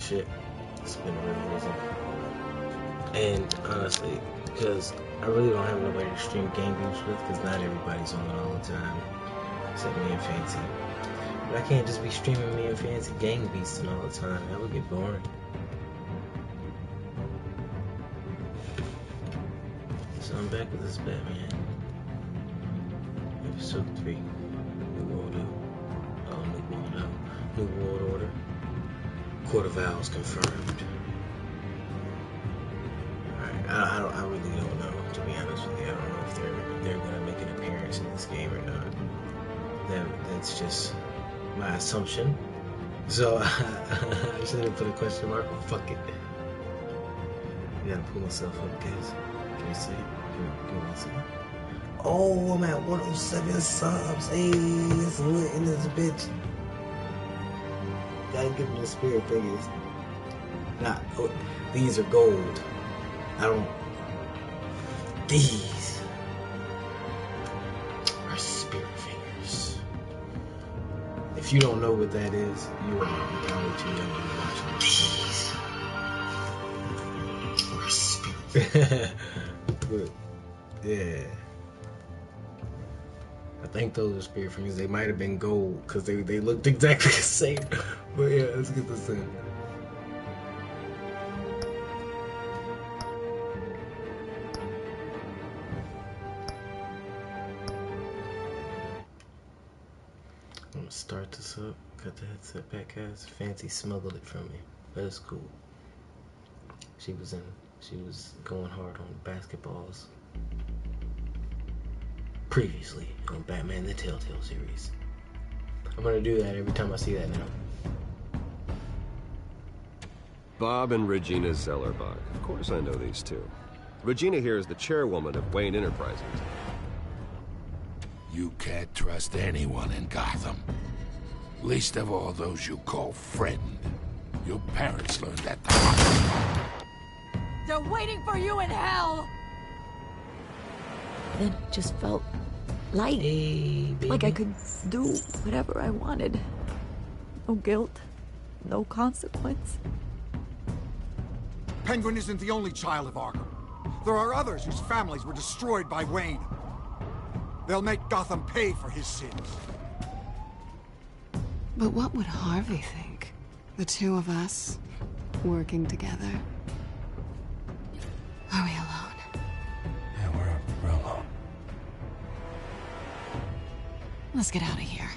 shit. It's been really amazing. And honestly, because I really don't have nobody to stream Game Beats with, because not everybody's on it all the time, except me and Fancy. But I can't just be streaming me and Fancy Game Beats all the time. That would get boring. So I'm back with this Batman. Episode 3. New World Order. New World Order. Court of Owls confirmed. Alright, I really don't know, to be honest with you. I don't know if they're gonna make an appearance in this game or not. That's just my assumption. So I should have put a question mark, but fuck it. I gotta pull myself up, guys. Can you see it? Give me 1 second. Oh, I'm at 107 subs. Hey, it's lit in this bitch. Gotta give them the spirit fingers. Nah, oh, these are gold. These are spirit fingers. If you don't know what that is, you are probably too young to be watching. These are spirit. But, yeah. I think those are spirit fingers. They might have been gold because they looked exactly the same. But yeah, let's get this in. I'm gonna start this up. Got the headset back, guys. Fancy smuggled it from me. That's cool. She was going hard on basketballs. Previously on Batman the Telltale series. I'm gonna do that every time I see that now. Bob and Regina Zellerbach. Of course I know these two. Regina here is the chairwoman of Wayne Enterprises. You can't trust anyone in Gotham. Least of all those you call friend. Your parents learned that the hard way. They're waiting for you in hell! Then it just felt light. Hey, like I could do whatever I wanted. No guilt, no consequence. Penguin isn't the only child of Arkham. There are others whose families were destroyed by Wayne. They'll make Gotham pay for his sins. But what would Harvey think? The two of us, working together. Are we alone? Yeah, we're alone. Let's get out of here.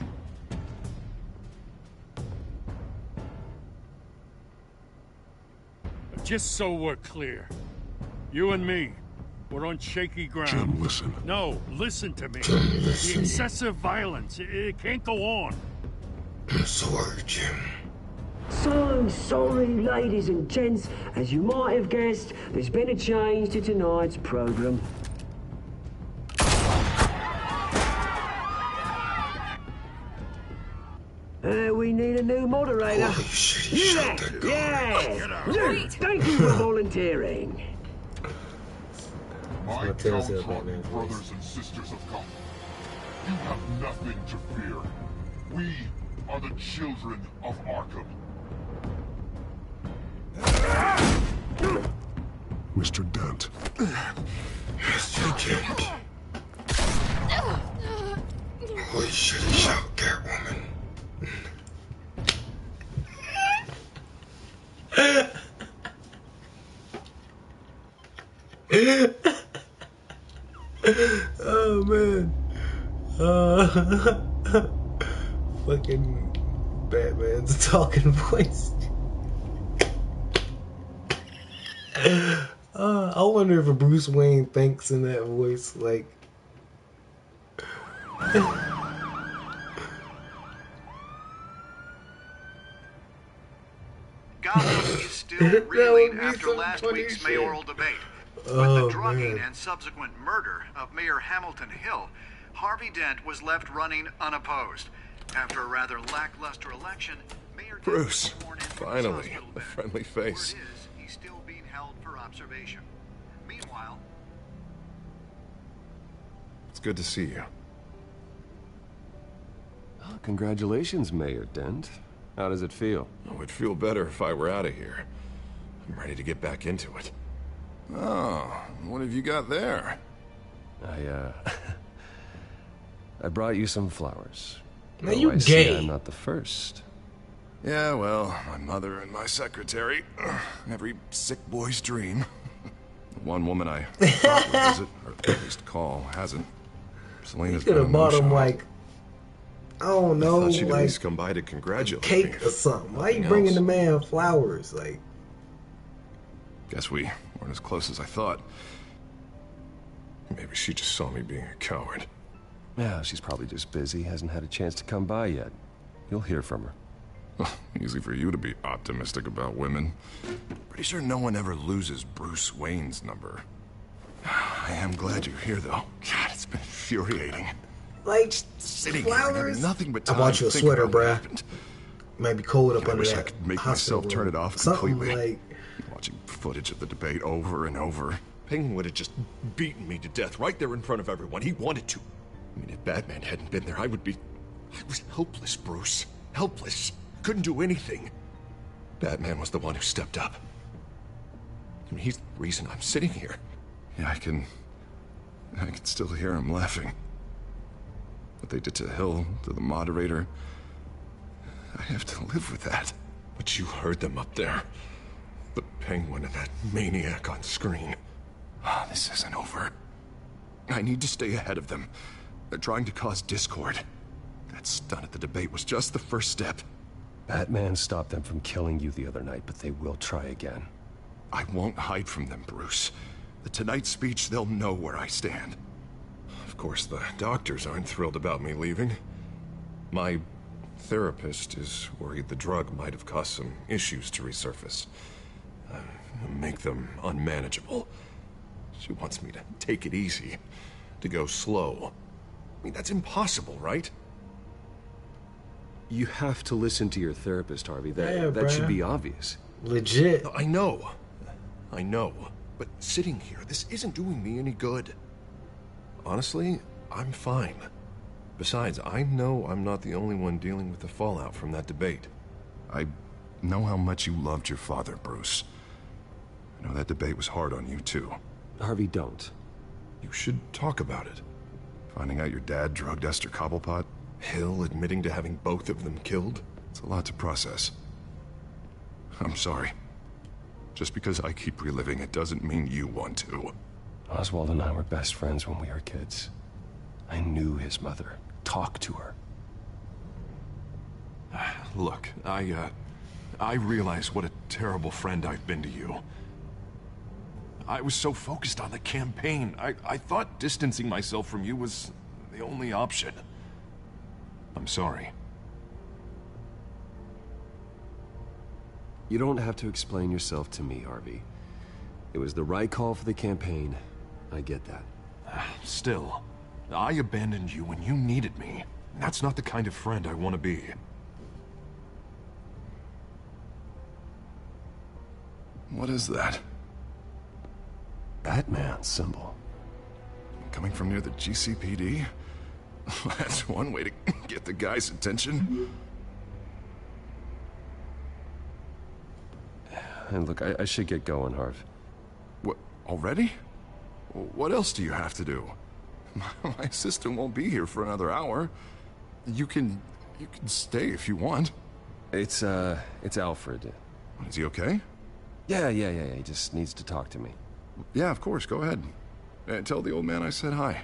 Just so we're clear, you and me, we're on shaky ground. Jim, listen. No, listen to me. Jim, The listen. excessive violence, it can't go on. I'm sorry, Jim. So sorry, ladies and gents. As you might have guessed, there's been a change to tonight's program. We need a new moderator. Holy shit, he shot that guy. Yeah! Luke, thank you for volunteering. My What tells you downtrodden about that voice? brothers and sisters of Gotham, you have nothing to fear. We are the children of Arkham. Mr. Dent. Mr. Dent. Holy shit, he shot Catwoman. Oh man. Fucking Batman's talking voice. I wonder if Bruce Wayne thinks in that voice, like. Gotham is still reeling after last week's mayoral debate. With the drugging and subsequent murder of Mayor Hamilton Hill, Harvey Dent was left running unopposed. After a rather lackluster election, Mayor Dent Bruce, was sworn in from his finally, hospital a bed. friendly face. Word is, he's still being held for observation. Meanwhile, It's good to see you. Oh, congratulations, Mayor Dent. How does it feel? Oh, it'd feel better if I were out of here. I'm ready to get back into it. Oh, what have you got there? I brought you some flowers. Man, you I see gay. I'm not the first. Yeah, well, my mother and my secretary. Every sick boy's dream. The one woman I thought would visit, or at least call, hasn't. Selena's You could have bought him, like, I don't know, I thought she'd at like, least come by to congratulate cake me. or something. Why you Nothing bringing else. the man flowers? Like, Guess we weren't as close as I thought. Maybe she just saw me being a coward. Yeah, she's probably just busy, hasn't had a chance to come by yet. You'll hear from her. Easy for you to be optimistic about women. Pretty sure no one ever loses Bruce Wayne's number. I am glad you're here, though. God, it's been infuriating. like Sitting here and flowers. having nothing but I time bought you a to think sweater, about what bruh. happened. Might be cold up I under wish that I could make hospital myself turn it off Something completely. like, Watching footage of the debate over and over. Penguin would have just beaten me to death right there in front of everyone. He wanted to. I mean, if Batman hadn't been there, I would be... I was helpless, Bruce. Helpless. Couldn't do anything. Batman was the one who stepped up. I mean, he's the reason I'm sitting here. Yeah, I can still hear him laughing. What they did to Hill, to the moderator... I have to live with that. But you heard them up there. The Penguin and that maniac on screen. Ah, this isn't over. I need to stay ahead of them. They're trying to cause discord. That stunt at the debate was just the first step. Batman stopped them from killing you the other night, but they will try again. I won't hide from them, Bruce. The Tonight speech, they'll know where I stand. Of course, the doctors aren't thrilled about me leaving. My therapist is worried the drug might have caused some issues to resurface. Make them unmanageable. She wants me to take it easy, to go slow. I mean, that's impossible, right? You have to listen to your therapist, Harvey. That Yeah, should bruh. be obvious. legit. I know. But sitting here, this isn't doing me any good. Honestly, I'm fine. Besides, I know I'm not the only one dealing with the fallout from that debate. I know how much you loved your father, Bruce. I know that debate was hard on you, too. Harvey, don't. You should talk about it. Finding out your dad drugged Esther Cobblepot, Hill admitting to having both of them killed. It's a lot to process. I'm sorry. Just because I keep reliving it doesn't mean you want to. Oswald and I were best friends when we were kids. I knew his mother. Talked to her. Look, I realize what a terrible friend I've been to you. I was so focused on the campaign. I thought distancing myself from you was the only option. I'm sorry. You don't have to explain yourself to me, Harvey. It was the right call for the campaign. I get that. Still, I abandoned you when you needed me. That's not the kind of friend I want to be. What is that? Batman symbol. Coming from near the GCPD? That's one way to get the guy's attention. And look, I should get going, Harv. What, already? What else do you have to do? My assistant won't be here for another hour. You can stay if you want. It's Alfred. Is he okay? Yeah. He just needs to talk to me. Yeah, of course. Go ahead. Tell the old man I said hi.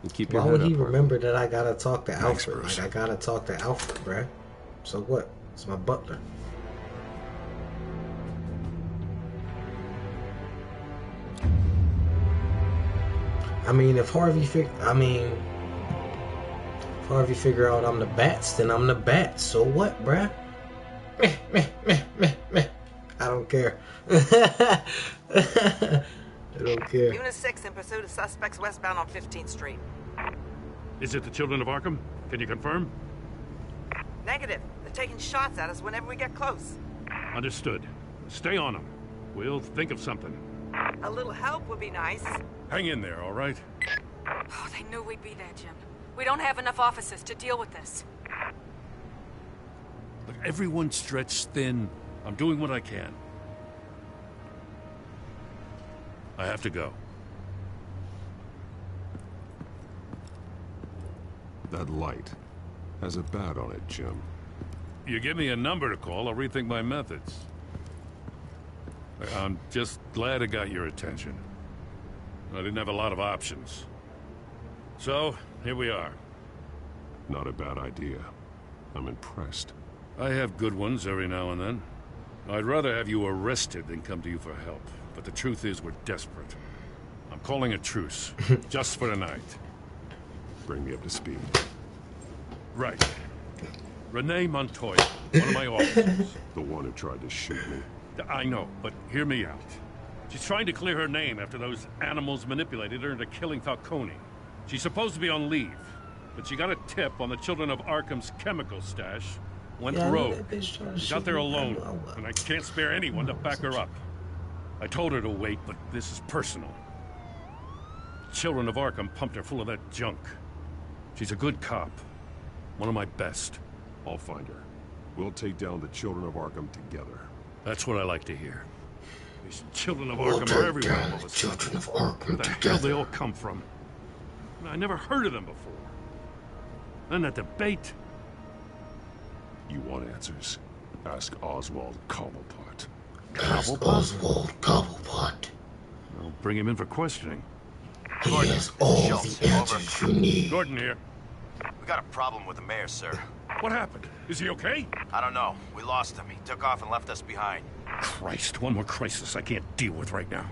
And keep your Why head would he up, Harvey. remember that I gotta talk to Thanks, Alfred? Bruce. Like, I gotta talk to Alfred, bruh. So what? It's my butler. I mean, if Harvey figure out I'm the Bats, then I'm the Bats. So what, bruh? Meh. I don't care. I don't care. Unit 6 in pursuit of suspects westbound on 15th Street. Is it the children of Arkham? Can you confirm? Negative. They're taking shots at us whenever we get close. Understood. Stay on them. We'll think of something. A little help would be nice. Hang in there, all right? Oh, they knew we'd be there, Jim. We don't have enough officers to deal with this. Look, everyone's stretched thin. I'm doing what I can. I have to go. That light has a bat on it, Jim. You give me a number to call, I'll rethink my methods. I'm just glad I got your attention. I didn't have a lot of options. So, here we are. Not a bad idea. I'm impressed. I have good ones every now and then. I'd rather have you arrested than come to you for help. But the truth is, we're desperate. I'm calling a truce. Just for tonight. Bring me up to speed. Right. Renee Montoya, one of my officers. The one who tried to shoot me. I know, but hear me out. She's trying to clear her name after those animals manipulated her into killing Falcone. She's supposed to be on leave, but she got a tip on the Children of Arkham's chemical stash, went rogue. She's out there alone, and I can't spare anyone to back her up. I told her to wait, but this is personal. Children of Arkham pumped her full of that junk. She's a good cop. One of my best. I'll find her. We'll take down the Children of Arkham together. That's what I like to hear. These Children of Arkham are everywhere all of a sudden. Where the hell they all come from? I never heard of them before. And that debate. You want answers? Ask Oswald Cobblepot. Ask Oswald Cobblepot. I'll bring him in for questioning. He has all the answers you need. Gordon here. We got a problem with the mayor, sir. What happened? Is he okay? I don't know. We lost him. He took off and left us behind. Christ, one more crisis I can't deal with right now.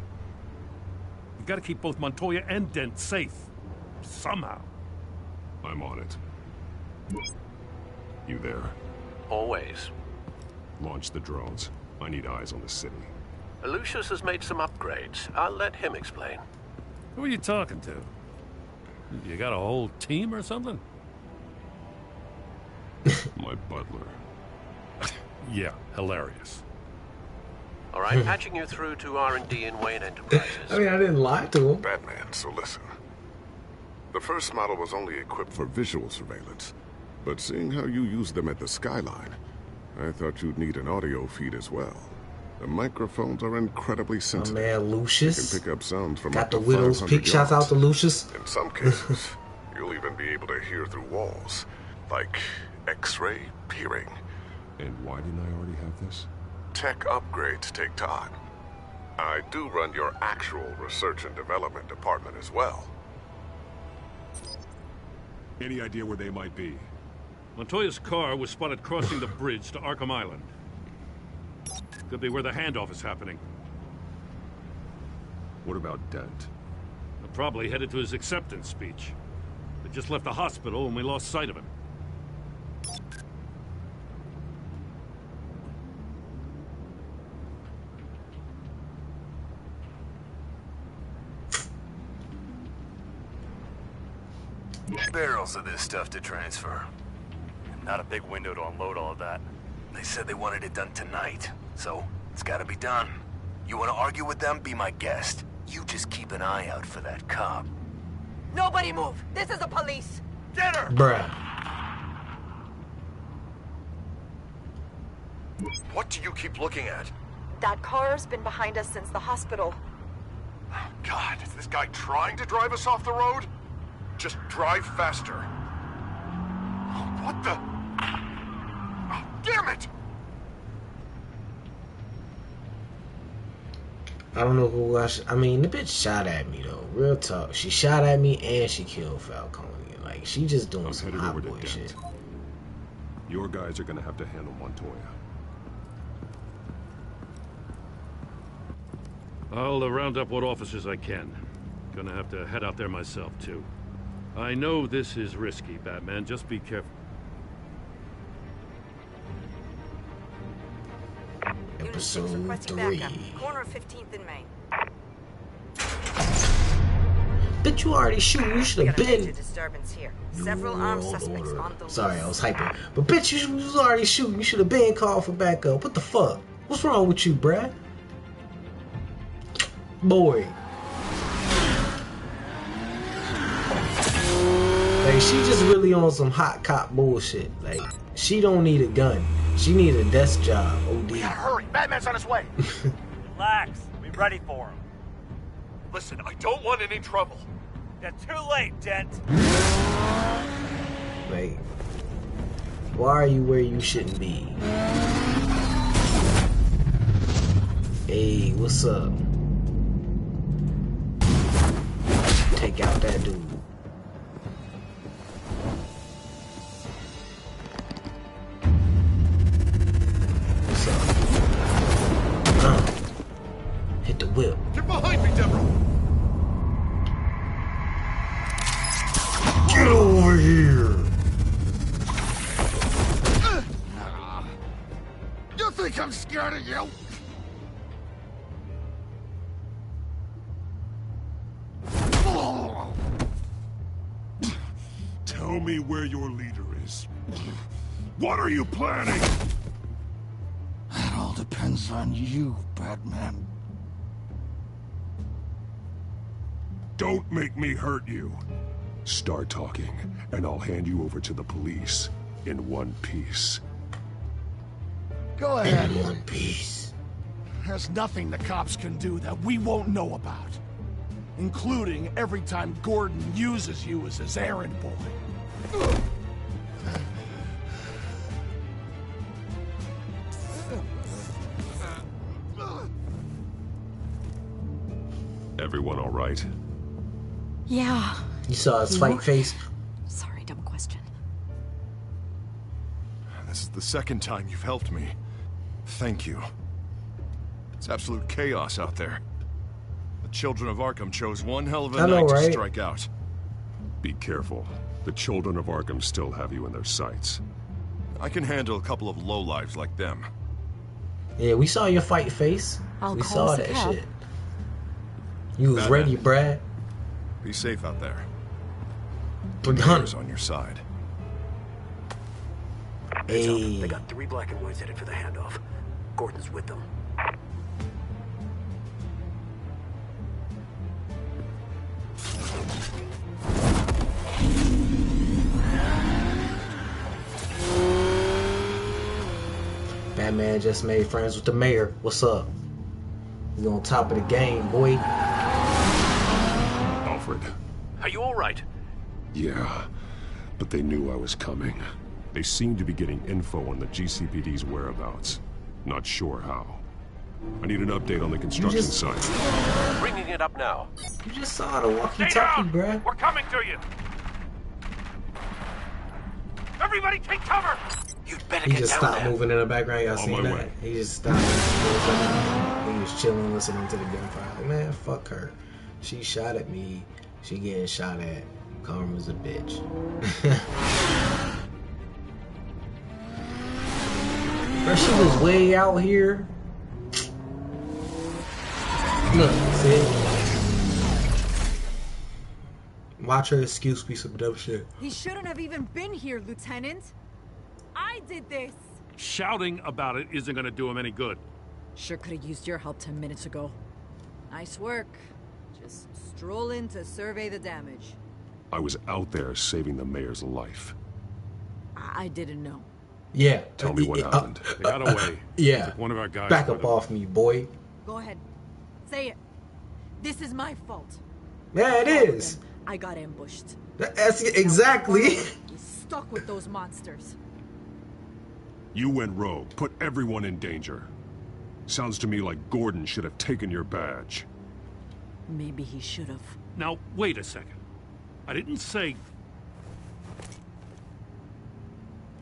We've got to keep both Montoya and Dent safe. Somehow. I'm on it. You there? Always. Launch the drones. I need eyes on the city. Lucius has made some upgrades. I'll let him explain. Who are you talking to? You got a whole team or something? My butler. Yeah, hilarious. All right, patching you through to R&D in Wayne Enterprises. I mean, I didn't lie to him. Batman, so listen. The first model was only equipped for visual surveillance, but seeing how you use them at the Skyline, I thought you'd need an audio feed as well. The microphones are incredibly sensitive. My man Lucius. You can pick up sounds from got up to the widow's 500 peak. Shouts out to Lucius. In some cases, you'll even be able to hear through walls, like X-ray peering. And why didn't I already have this? Tech upgrades take time. I do run your actual research and development department as well. Any idea where they might be? Montoya's car was spotted crossing the bridge to Arkham Island. Could be where the handoff is happening. What about Dent? Probably headed to his acceptance speech. They just left the hospital and we lost sight of him. Barrels of this stuff to transfer. Not a big window to unload all of that. They said they wanted it done tonight, so it's gotta be done. You wanna argue with them? Be my guest. You just keep an eye out for that cop. Nobody move! This is the police! Get her! Bruh. What do you keep looking at? That car's been behind us since the hospital. God, is this guy trying to drive us off the road? Just drive faster. What the? Oh, damn it! I don't know who I mean, the bitch shot at me though. Real talk. She shot at me and she killed Falcone. Like, she just doing some hot boy shit. Your guys are gonna have to handle Montoya. I'll round up what officers I can. Gonna have to head out there myself, too. I know this is risky, Batman. Just be careful. Episode 3. Corner of 15th and Main. Bitch, you already shooting. You should have been. Disturbance here. Several armed suspects on the Sorry, I was hyping. But bitch, you was already shooting. You should have been called for backup. What the fuck? What's wrong with you, bruh? Boy. Like, she just really on some hot cop bullshit. Like, she don't need a gun. She need a desk job. OD. We gotta hurry. Batman's on his way. Relax. Be ready for him. Listen, I don't want any trouble. You're too late, Dent. Like, why are you where you shouldn't be? Hey, what's up? Take out that dude. What's up? Hit the whip. Get behind me, Deborah! Get over here! You think I'm scared of you? Tell me where your leader is. What are you planning? That all depends on you, Batman. Don't make me hurt you. Start talking, and I'll hand you over to the police in one piece. Go ahead. In one piece. There's nothing the cops can do that we won't know about. Including every time Gordon uses you as his errand boy. Everyone all right? Yeah. You saw his fight face? Sorry, dumb question. This is the second time you've helped me. Thank you. It's absolute chaos out there. The children of Arkham chose one hell of a night to strike out. Be careful. The children of Arkham still have you in their sights. I can handle a couple of lowlifes like them. Yeah, we saw your fight face. We saw that shit. You was ready, Brad. Be safe out there. 300 on your side. Hey. They got 3 black and whites headed for the handoff. Gordon's with them. Batman just made friends with the mayor. What's up? He's on top of the game, boy. Alfred. Are you all right? Yeah, but they knew I was coming. They seem to be getting info on the GCPD's whereabouts. Not sure how. I need an update on the construction site. Bringing it up now. You just saw the walkie-talkie, bruh. We're coming to you. Everybody take cover. You'd better He get just down stopped there. moving in the background. Y'all On seen my that? way. He just stopped. He was chilling, listening to the gunfire. Like, man, fuck her. She shot at me. She getting shot at. Karma's a bitch. Bro, she was way out here. Look, see? Watch her excuse be some dumb shit. He shouldn't have even been here, Lieutenant. I did this. Shouting about it isn't gonna do him any good. Sure could have used your help 10 minutes ago. Nice work. Just stroll in to survey the damage. I was out there saving the mayor's life. I didn't know. Yeah. Tell me what happened. They got away. Yeah. Took one of our guys. Back up off me, boy. Go ahead. Say it. This is my fault. Yeah, it is. I got ambushed. That's exactly. He's stuck with those monsters. You went rogue, put everyone in danger. Sounds to me like Gordon should have taken your badge. Maybe he should have. Now, wait a second. I didn't say...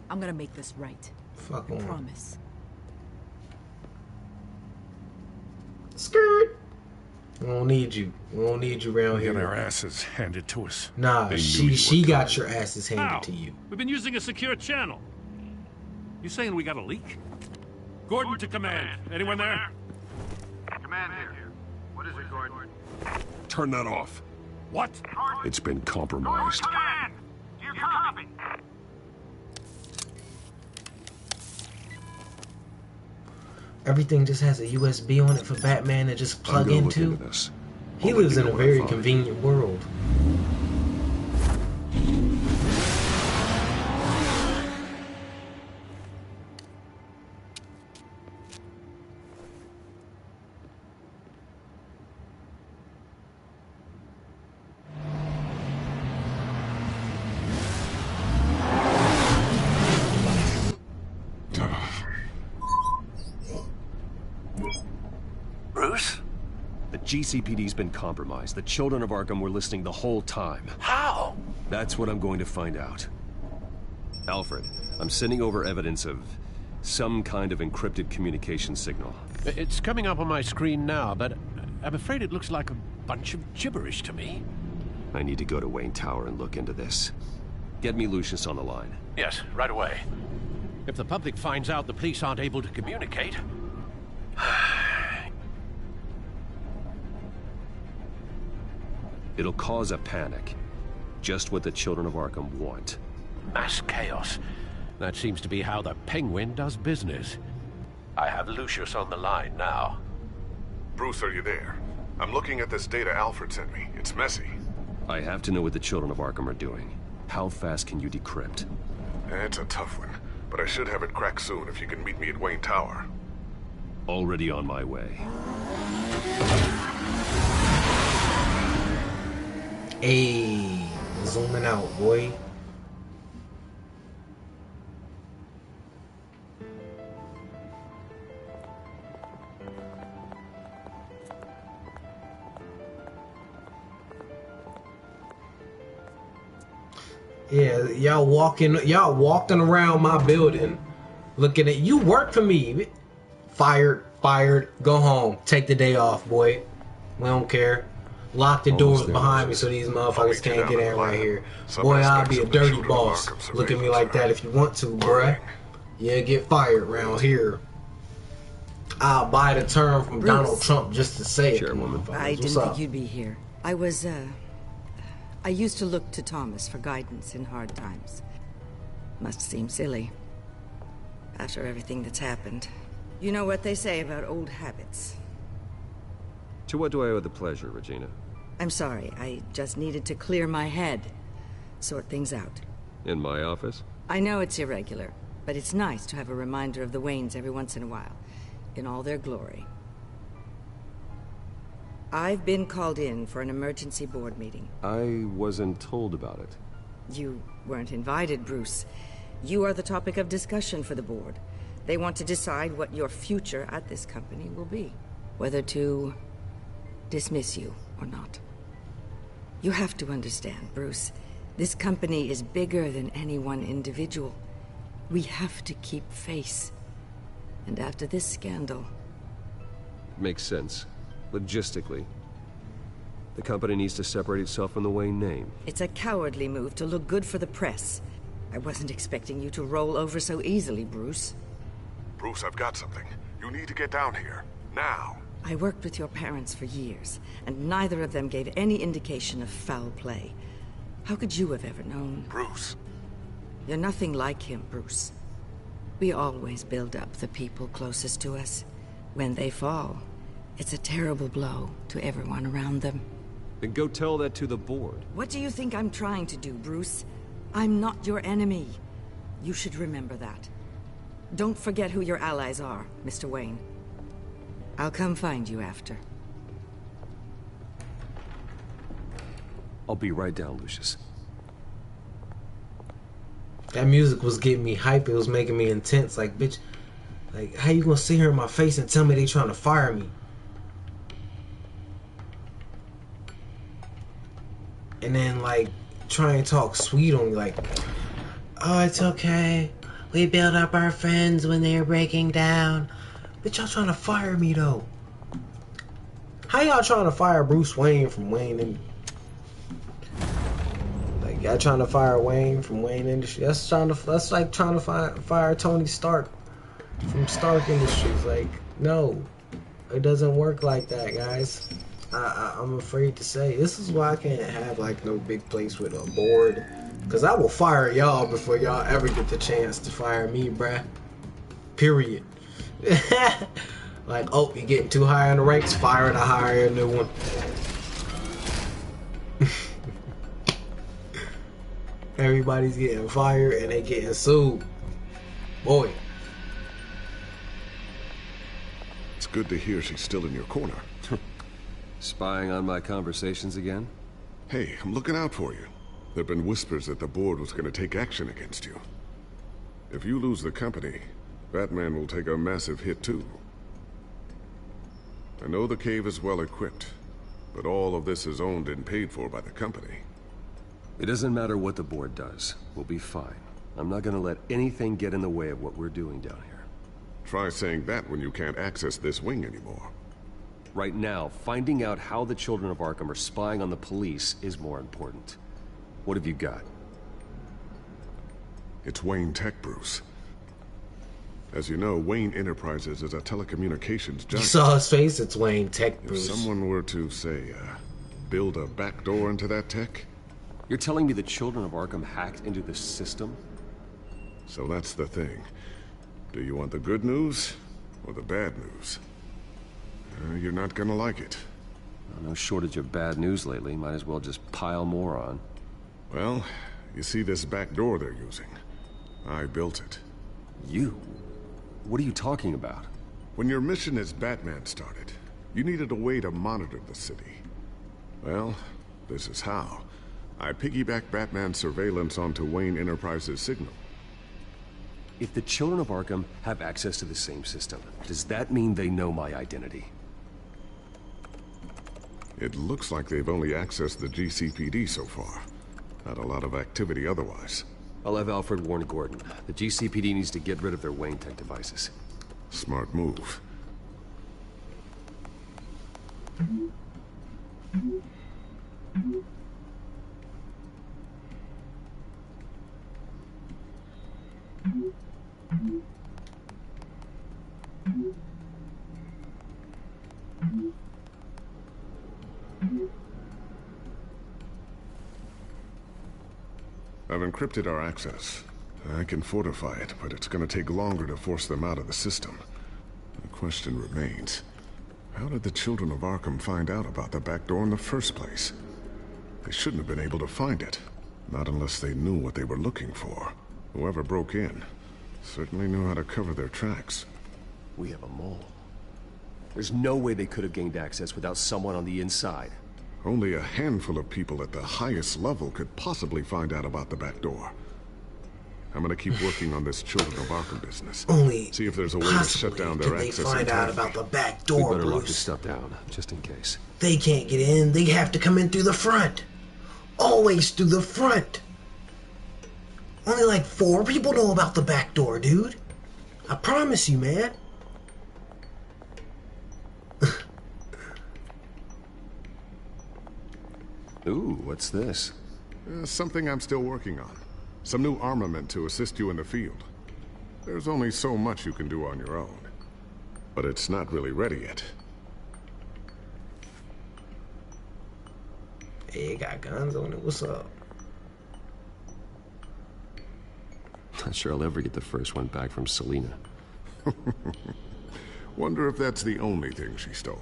I'm gonna make this right. Fuck I on. promise. Skirt. We don't need you. We don't need you around We here. got our asses handed to us. Nah, she got your asses handed How? to you. We've been using a secure channel. You saying we got a leak? Gordon to command. Anyone there? Command here. What is it, Gordon? Turn that off. What? It's been compromised. Command. Do you copy? Everything just has a USB on it for Batman to just plug I'm gonna look into. into this. He I'll let lives you in know a what I very find. convenient world. GCPD's been compromised. The children of Arkham were listening the whole time. How? That's what I'm going to find out. Alfred, I'm sending over evidence of some kind of encrypted communication signal. It's coming up on my screen now, but I'm afraid it looks like a bunch of gibberish to me. I need to go to Wayne Tower and look into this. Get me Lucius on the line. Yes, right away. If the public finds out the police aren't able to communicate... It'll cause a panic. Just what the children of Arkham want. Mass chaos. That seems to be how the Penguin does business. I have Lucius on the line now. Bruce, are you there? I'm looking at this data Alfred sent me. It's messy. I have to know what the children of Arkham are doing. How fast can you decrypt? It's a tough one, but I should have it cracked soon if you can meet me at Wayne Tower. Already on my way. Hey, zooming out, boy. Yeah, y'all walking around my building, looking at you. Work for me. Fired. Go home. Take the day off, boy. We don't care. Lock the doors behind me so these motherfuckers can't get in right here. Boy, I'll be a dirty boss. Look at me like that if you want to, bruh. Yeah, get fired around here. I'll buy the term from Bruce. Donald Trump just to say it. I didn't think you'd be here. I used to look to Thomas for guidance in hard times. Must seem silly. After everything that's happened. You know what they say about old habits. To what do I owe the pleasure, Regina? I'm sorry, I just needed to clear my head. Sort things out. In my office? I know it's irregular, but it's nice to have a reminder of the Waynes every once in a while. In all their glory. I've been called in for an emergency board meeting. I wasn't told about it. You weren't invited, Bruce. You are the topic of discussion for the board. They want to decide what your future at this company will be. Whether to dismiss you or not. You have to understand, Bruce. This company is bigger than any one individual. We have to keep face. And after this scandal... Makes sense. Logistically. The company needs to separate itself from the Wayne name. It's a cowardly move to look good for the press. I wasn't expecting you to roll over so easily, Bruce. Bruce, I've got something. You need to get down here. Now. I worked with your parents for years, and neither of them gave any indication of foul play. How could you have ever known? Bruce. You're nothing like him, Bruce. We always build up the people closest to us. When they fall, it's a terrible blow to everyone around them. Then go tell that to the board. What do you think I'm trying to do, Bruce? I'm not your enemy. You should remember that. Don't forget who your allies are, Mr. Wayne. I'll come find you after. I'll be right down, Lucius. That music was getting me hype. It was making me intense. Like, bitch, like, how you gonna sit here in my face and tell me they trying to fire me? And then, like, try and talk sweet on me, like, oh, it's okay. We build up our friends when they're breaking down. Bitch, y'all trying to fire me, though. How y'all trying to fire Bruce Wayne from Wayne and... Like, y'all trying to fire Wayne from Wayne Industries? That's like trying to fire Tony Stark from Stark Industries. Like, no. It doesn't work like that, guys. I'm afraid to say. This is why I can't have, like, no big place with a board. Because I will fire y'all before y'all ever get the chance to fire me, bruh. Period. Like, oh, you're getting too high on the ranks, fire to hire a new one. Everybody's getting fired and they getting sued. Boy. It's good to hear she's still in your corner. Spying on my conversations again? Hey, I'm looking out for you. There have been whispers that the board was going to take action against you. If you lose the company, Batman will take a massive hit too. I know the cave is well equipped, but all of this is owned and paid for by the company. It doesn't matter what the board does. We'll be fine. I'm not gonna let anything get in the way of what we're doing down here. Try saying that when you can't access this wing anymore. Right now, finding out how the Children of Arkham are spying on the police is more important. What have you got? It's Wayne Tech, Bruce. As you know, Wayne Enterprises is a telecommunications giant. You saw his face? It's Wayne Tech, Bruce. If someone were to, say, build a backdoor into that tech... You're telling me the Children of Arkham hacked into this system? So that's the thing. Do you want the good news or the bad news? You're not gonna like it. No shortage of bad news lately. Might as well just pile more on. Well, you see this back door they're using? I built it. You? What are you talking about? When your mission as Batman started, you needed a way to monitor the city. Well, this is how. I piggybacked Batman's surveillance onto Wayne Enterprises' signal. If the Children of Arkham have access to the same system, does that mean they know my identity? It looks like they've only accessed the GCPD so far. Not a lot of activity otherwise. I'll have Alfred warn Gordon. The GCPD needs to get rid of their Wayne Tech devices. Smart move. I've encrypted our access. I can fortify it, but it's gonna take longer to force them out of the system. The question remains, how did the Children of Arkham find out about the back door in the first place? They shouldn't have been able to find it. Not unless they knew what they were looking for. Whoever broke in certainly knew how to cover their tracks. We have a mole. There's no way they could have gained access without someone on the inside. Only a handful of people at the highest level could possibly find out about the back door. I'm gonna keep working on this Children of Arkham business. See if there's a way to shut down their access. They find out about the back door, we better lock Bruce. this stuff down, just in case. They can't get in. They have to come in through the front. Always through the front. Only like 4 people know about the back door, dude. I promise you, man. Ooh, what's this? Something I'm still working on. Some new armament to assist you in the field. There's only so much you can do on your own. But it's not really ready yet. Hey, you got guns on it. What's up? Not sure I'll ever get the first one back from Selina. Wonder if that's the only thing she stole.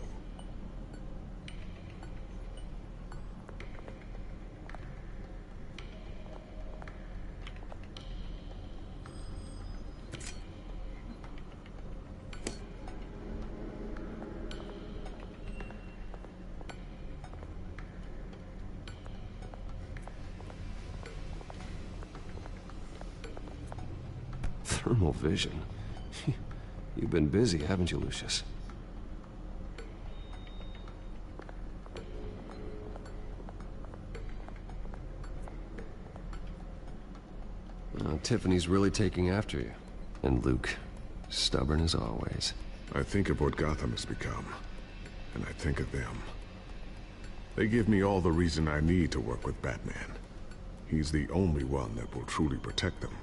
Thermal vision. You've been busy, haven't you, Lucius? Tiffany's really taking after you. And Luke, stubborn as always. I think of what Gotham has become, and I think of them. They give me all the reason I need to work with Batman. He's the only one that will truly protect them.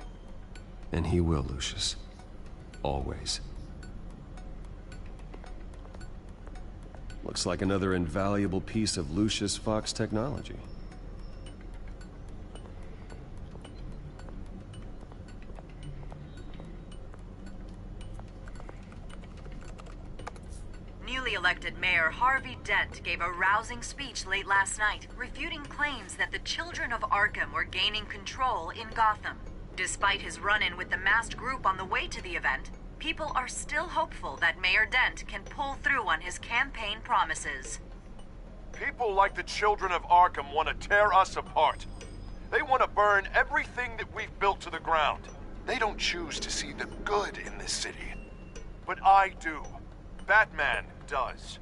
And he will, Lucius. Always. Looks like another invaluable piece of Lucius Fox technology. Newly elected Mayor Harvey Dent gave a rousing speech late last night, refuting claims that the Children of Arkham were gaining control in Gotham. Despite his run-in with the masked group on the way to the event, people are still hopeful that Mayor Dent can pull through on his campaign promises. People like the Children of Arkham want to tear us apart. They want to burn everything that we've built to the ground. They don't choose to see the good in this city. But I do. Batman does.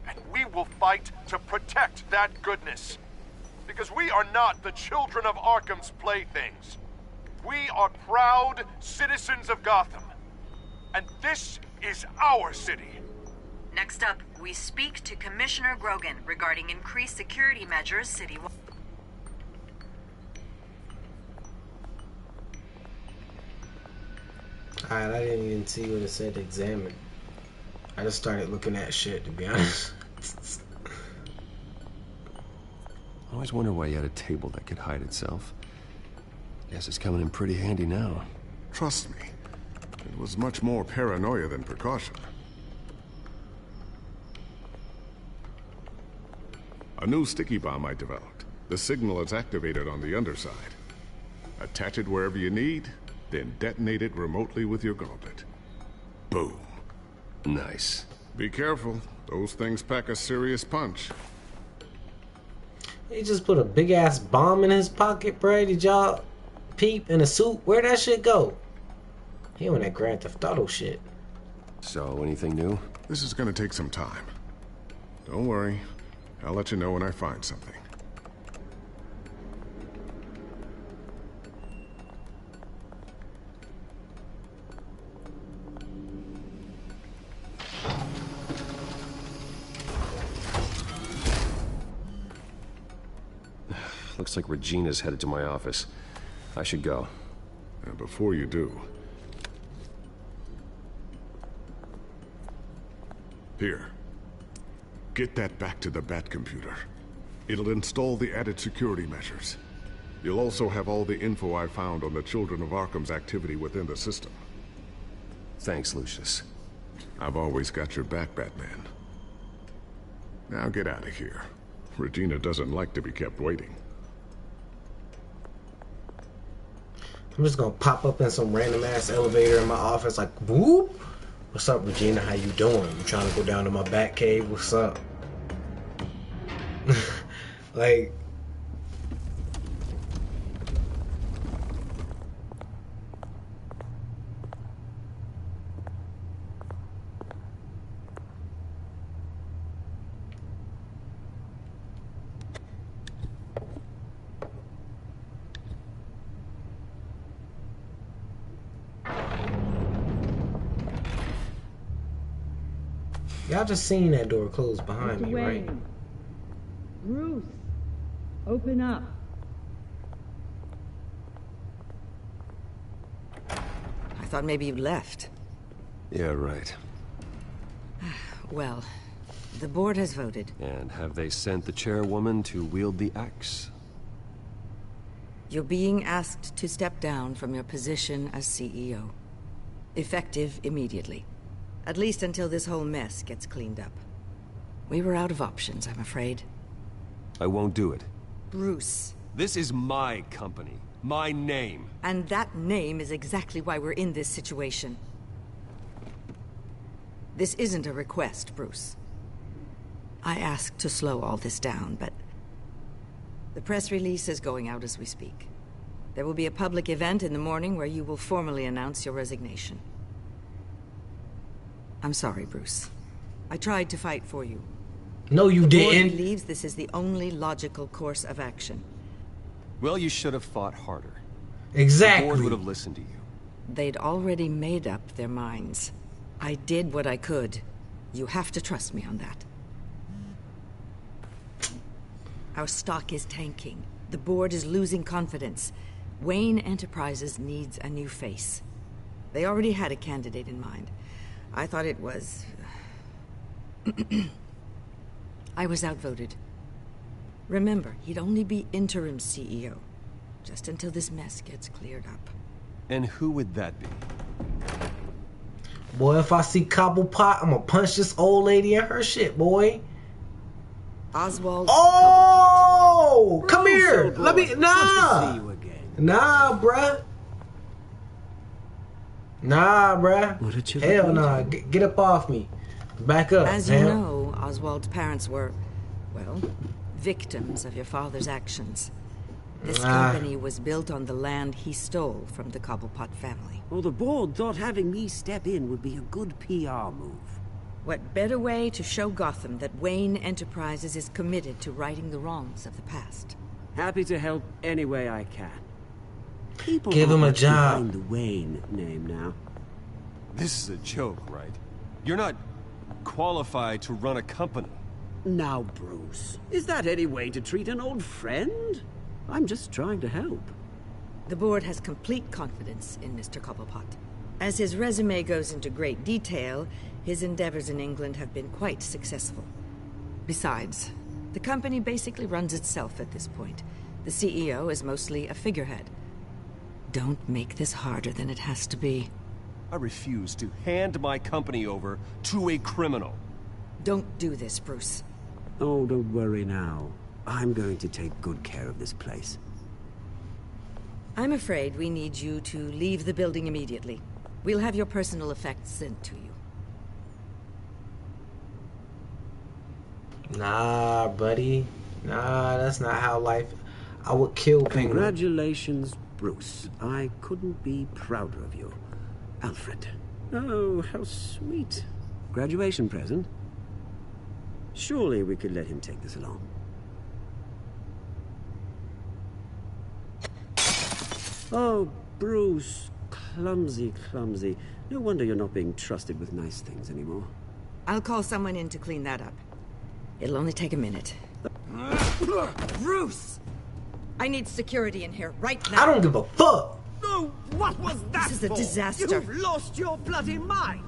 And we will fight to protect that goodness. Because we are not the children of Arkham's playthings. We are proud citizens of Gotham. And this is our city. Next up, we speak to Commissioner Grogan regarding increased security measures citywide. Alright, I didn't even see what it said to examine. I just started looking at shit, to be honest. I always wondered why you had a table that could hide itself. Guess it's coming in pretty handy now. Trust me, it was much more paranoia than precaution. A new sticky bomb I developed. The signal is activated on the underside. Attach it wherever you need, then detonate it remotely with your gauntlet. Boom. Nice. Be careful. Those things pack a serious punch. He just put a big ass bomb in his pocket, bruh. Did y'all peep in a suit? Where'd that shit go? He on that Grand Theft Auto shit. So, anything new? This is gonna take some time. Don't worry. I'll let you know when I find something. Looks like Regina's headed to my office. I should go. And before you do... Here. Get that back to the Bat computer. It'll install the added security measures. You'll also have all the info I found on the Children of Arkham's activity within the system. Thanks, Lucius. I've always got your back, Batman. Now get out of here. Regina doesn't like to be kept waiting. I'm just gonna pop up in some random ass elevator in my office like, whoop! What's up, Regina? How you doing? You trying to go down to my bat cave? What's up? Like... Y'all just seen that door close behind me, right? Bruce, open up. I thought maybe you left. Yeah, right. Well, the board has voted. And have they sent the chairwoman to wield the axe? You're being asked to step down from your position as CEO. Effective immediately. At least until this whole mess gets cleaned up. We were out of options, I'm afraid. I won't do it. Bruce. This is my company. My name. And that name is exactly why we're in this situation. This isn't a request, Bruce. I asked to slow all this down, but... the press release is going out as we speak. There will be a public event in the morning where you will formally announce your resignation. I'm sorry, Bruce. I tried to fight for you. No, you didn't. Before he leaves, this is the only logical course of action. Well, you should have fought harder. Exactly. The board would have listened to you. They'd already made up their minds. I did what I could. You have to trust me on that. Our stock is tanking. The board is losing confidence. Wayne Enterprises needs a new face. They already had a candidate in mind. I thought it was... I was outvoted. Remember, he'd only be interim CEO. Just until this mess gets cleared up. And who would that be? Boy, if I see Cobblepot, I'm gonna punch this old lady in her shit, boy. Oswald. Oh! Cobblepot. Come here! Bruce, Let me... Nah! Good to see you again. Nah, bruh. Nah, bruh. What did you Hell nah. Get up off me. Back up. As you know, Oswald's parents were, well, victims of your father's actions. This company was built on the land he stole from the Cobblepot family. Well, the board thought having me step in would be a good PR move. What better way to show Gotham that Wayne Enterprises is committed to righting the wrongs of the past? Happy to help any way I can. People give him a aren't job. behind the Wayne name now. This is a joke, right? You're not qualified to run a company. Now, Bruce, is that any way to treat an old friend? I'm just trying to help. The board has complete confidence in Mr. Cobblepot. As his resume goes into great detail, his endeavors in England have been quite successful. Besides, the company basically runs itself at this point. The CEO is mostly a figurehead. Don't make this harder than it has to be. I refuse to hand my company over to a criminal. Don't do this, Bruce. Oh, don't worry now. I'm going to take good care of this place. I'm afraid we need you to leave the building immediately. We'll have your personal effects sent to you. Nah, buddy. Nah, that's not how life... I would kill Penguin. Congratulations, Bruce. I couldn't be prouder of you. Alfred. Oh, how sweet. Graduation present. Surely we could let him take this along. Oh, Bruce. Clumsy, clumsy. No wonder you're not being trusted with nice things anymore. I'll call someone in to clean that up. It'll only take a minute. Bruce! I need security in here right now. I don't give a fuck! No, what was that This is a for? disaster. You've lost your bloody mind!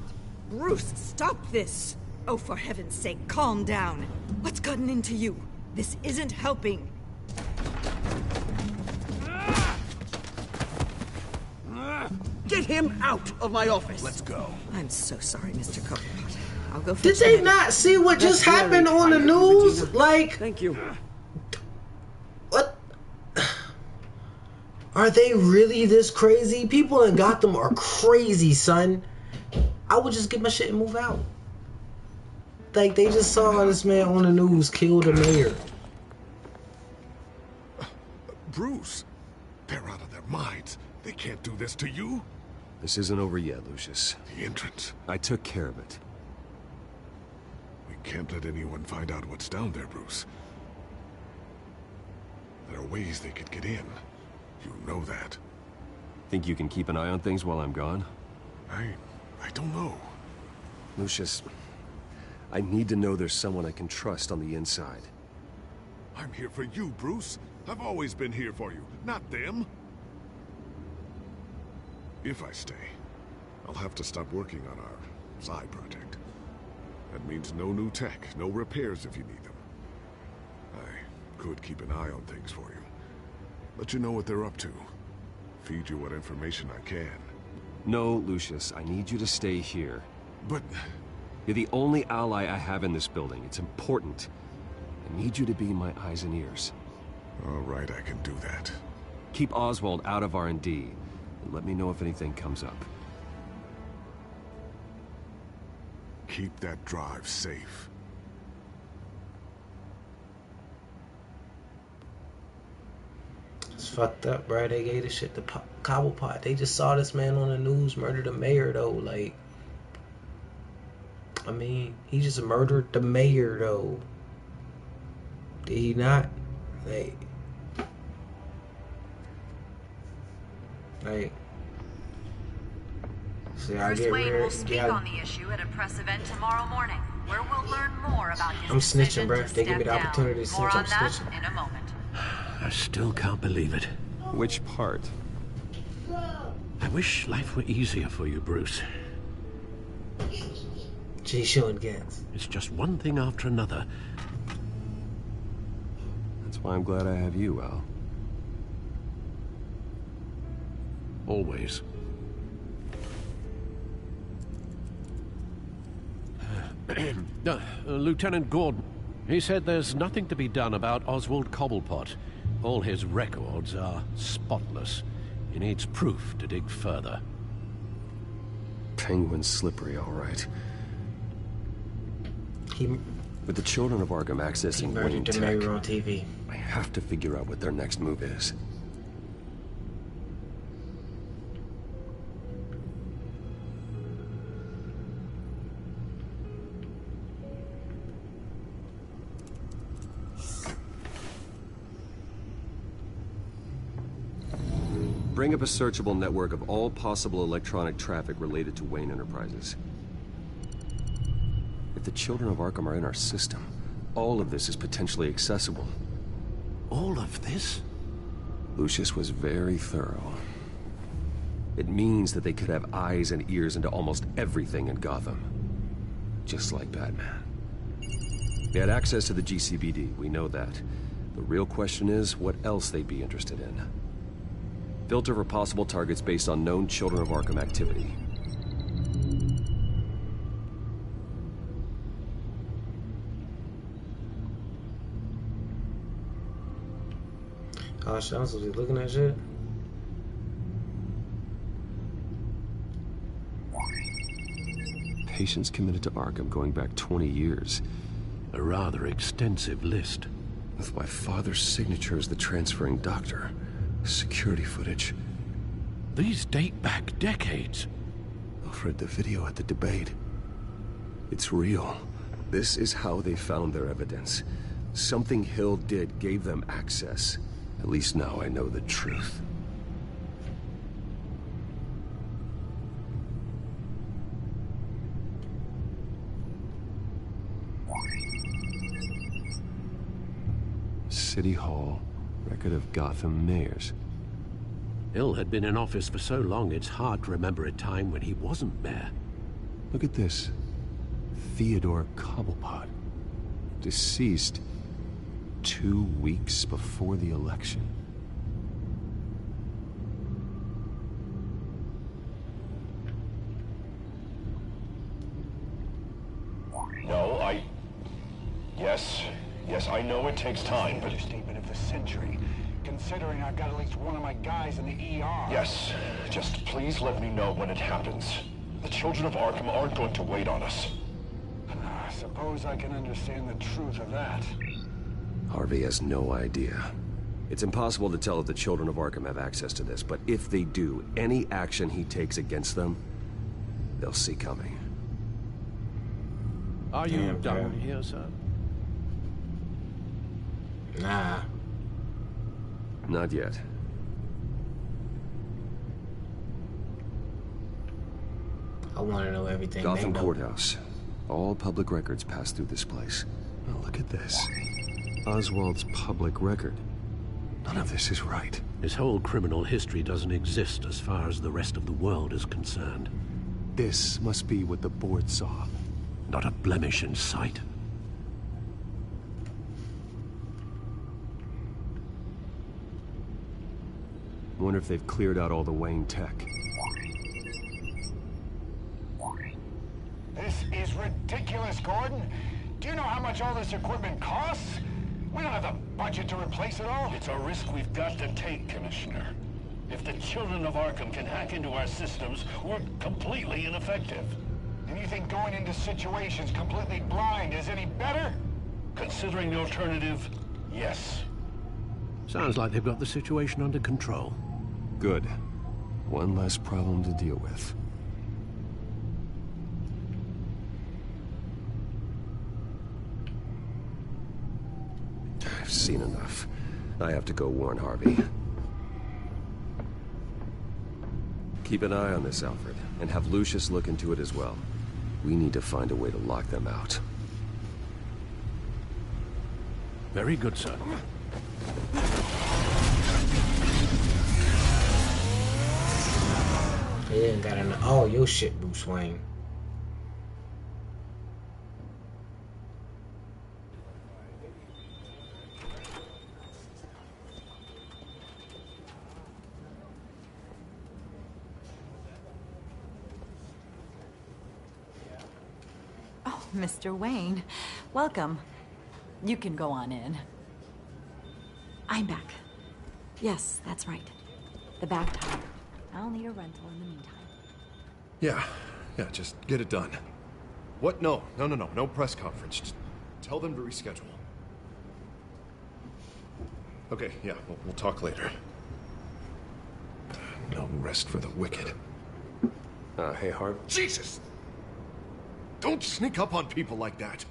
Bruce, stop this! Oh, for heaven's sake, calm down. What's gotten into you? This isn't helping. Get him out of my office! Let's go. I'm so sorry, Mr. Cobblepot. I'll go Did fetch they him. not see what just happened on the news? Like, thank you. What? Are they really this crazy? People in Gotham are crazy, son. I would just get my shit and move out. Like, they just saw this man on the news kill the mayor. Bruce, they're out of their minds. They can't do this to you. This isn't over yet, Lucius. The entrance. I took care of it. We can't let anyone find out what's down there, Bruce. There are ways they could get in. You know that. Think you can keep an eye on things while I'm gone? I don't know. Lucius, I need to know there's someone I can trust on the inside. I'm here for you, Bruce. I've always been here for you, not them. If I stay, I'll have to stop working on our side project. That means no new tech, no repairs if you need them. I could keep an eye on things for you. Let you know what they're up to. Feed you what information I can. No, Lucius, I need you to stay here. But... You're the only ally I have in this building. It's important. I need you to be my eyes and ears. All right, I can do that. Keep Oswald out of R&D, and let me know if anything comes up. Keep that drive safe. It's fucked up, bro. They gave this shit to Cobblepot. They just saw this man on the news murder the mayor, though. Like, I mean, he just murdered the mayor, though. Did he not? Like, see, Bruce Wayne will speak on the issue at a press event tomorrow morning, where we'll learn more about his I'm snitching, decision bro. to If they give me the step down. opportunity to snitch, More I'm on that snitching. in a moment. I still can't believe it. Which part? I wish life were easier for you, Bruce. She's showing guns. It's just one thing after another. That's why I'm glad I have you, Al. Always. Lieutenant Gordon, he said there's nothing to be done about Oswald Cobblepot. All his records are spotless. He needs proof to dig further. Penguin's slippery, all right. With the children of Arkham accessing Wayne Tech, on TV. I have to figure out what their next move is. Bring up a searchable network of all possible electronic traffic related to Wayne Enterprises. If the children of Arkham are in our system, all of this is potentially accessible. All of this? Lucius was very thorough. It means that they could have eyes and ears into almost everything in Gotham. Just like Batman. They had access to the GCPD, we know that. The real question is, what else they'd be interested in. Filter for possible targets based on known Children of Arkham activity. Oh, shit, I'm supposed to be looking at shit? Patients committed to Arkham going back 20 years. A rather extensive list. With my father's signature as the transferring doctor. Security footage. These date back decades. Alfred, the video at the debate. It's real. This is how they found their evidence. Something Hill did gave them access. At least now I know the truth. City Hall, record of Gotham mayors. Hill had been in office for so long, it's hard to remember a time when he wasn't mayor. Look at this. Theodore Cobblepot. Deceased 2 weeks before the election. No, Yes, I know it takes time, but... Understatement of the century, considering I've got at least one of my guys in the ER. Yes, just please let me know when it happens. The children of Arkham aren't going to wait on us. I suppose I can understand the truth of that. Harvey has no idea. It's impossible to tell if the children of Arkham have access to this, but if they do, any action he takes against them, they'll see coming. Are you done here, sir? Nah. Not yet. I want to know everything. Gotham Courthouse. All public records pass through this place. Oh, look at this. Oswald's public record. None of this is right. His whole criminal history doesn't exist as far as the rest of the world is concerned. This must be what the board saw. Not a blemish in sight. Wonder if they've cleared out all the Wayne tech. This is ridiculous, Gordon. Do you know how much all this equipment costs? We don't have the budget to replace it all. It's a risk we've got to take, Commissioner. If the children of Arkham can hack into our systems, we're completely ineffective. And you think going into situations completely blind is any better? Considering the alternative, yes. Sounds like they've got the situation under control. Good. One less problem to deal with. I've seen enough. I have to go warn Harvey. Keep an eye on this, Alfred, and have Lucius look into it as well. We need to find a way to lock them out. Very good, sir. He ain't got all your shit, Bruce Wayne. Oh, Mr. Wayne, welcome. You can go on in. I'm back. Yes, that's right. The back tire. I'll need a rental in the meantime. Yeah, just get it done. What? No press conference. Just tell them to reschedule. Okay, yeah, we'll talk later. No rest for the wicked. Hey, Harv. Jesus! Don't sneak up on people like that.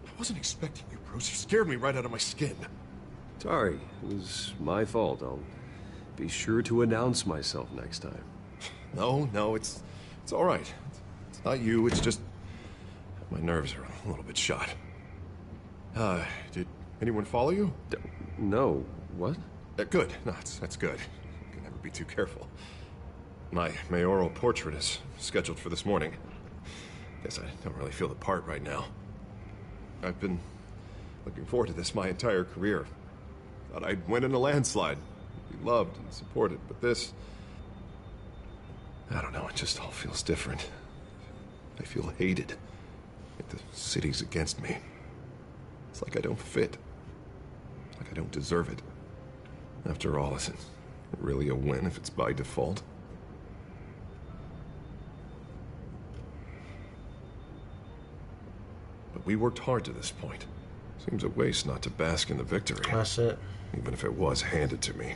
I wasn't expecting you, Bruce. You scared me right out of my skin. Sorry, it was my fault. I'll be sure to announce myself next time. No, it's all right. It's not you, it's just... my nerves are a little bit shot. Did anyone follow you? No. What? Good. No, that's good. Can never be too careful. My mayoral portrait is scheduled for this morning. Guess I don't really feel the part right now. I've been looking forward to this my entire career. Thought I'd win in a landslide. Be loved and supported, but this... I don't know, it just all feels different. I feel hated. Like the city's against me. It's like I don't fit. Like I don't deserve it. After all, is it really a win if it's by default? But we worked hard to this point. Seems a waste not to bask in the victory. That's it. Even if it was handed to me.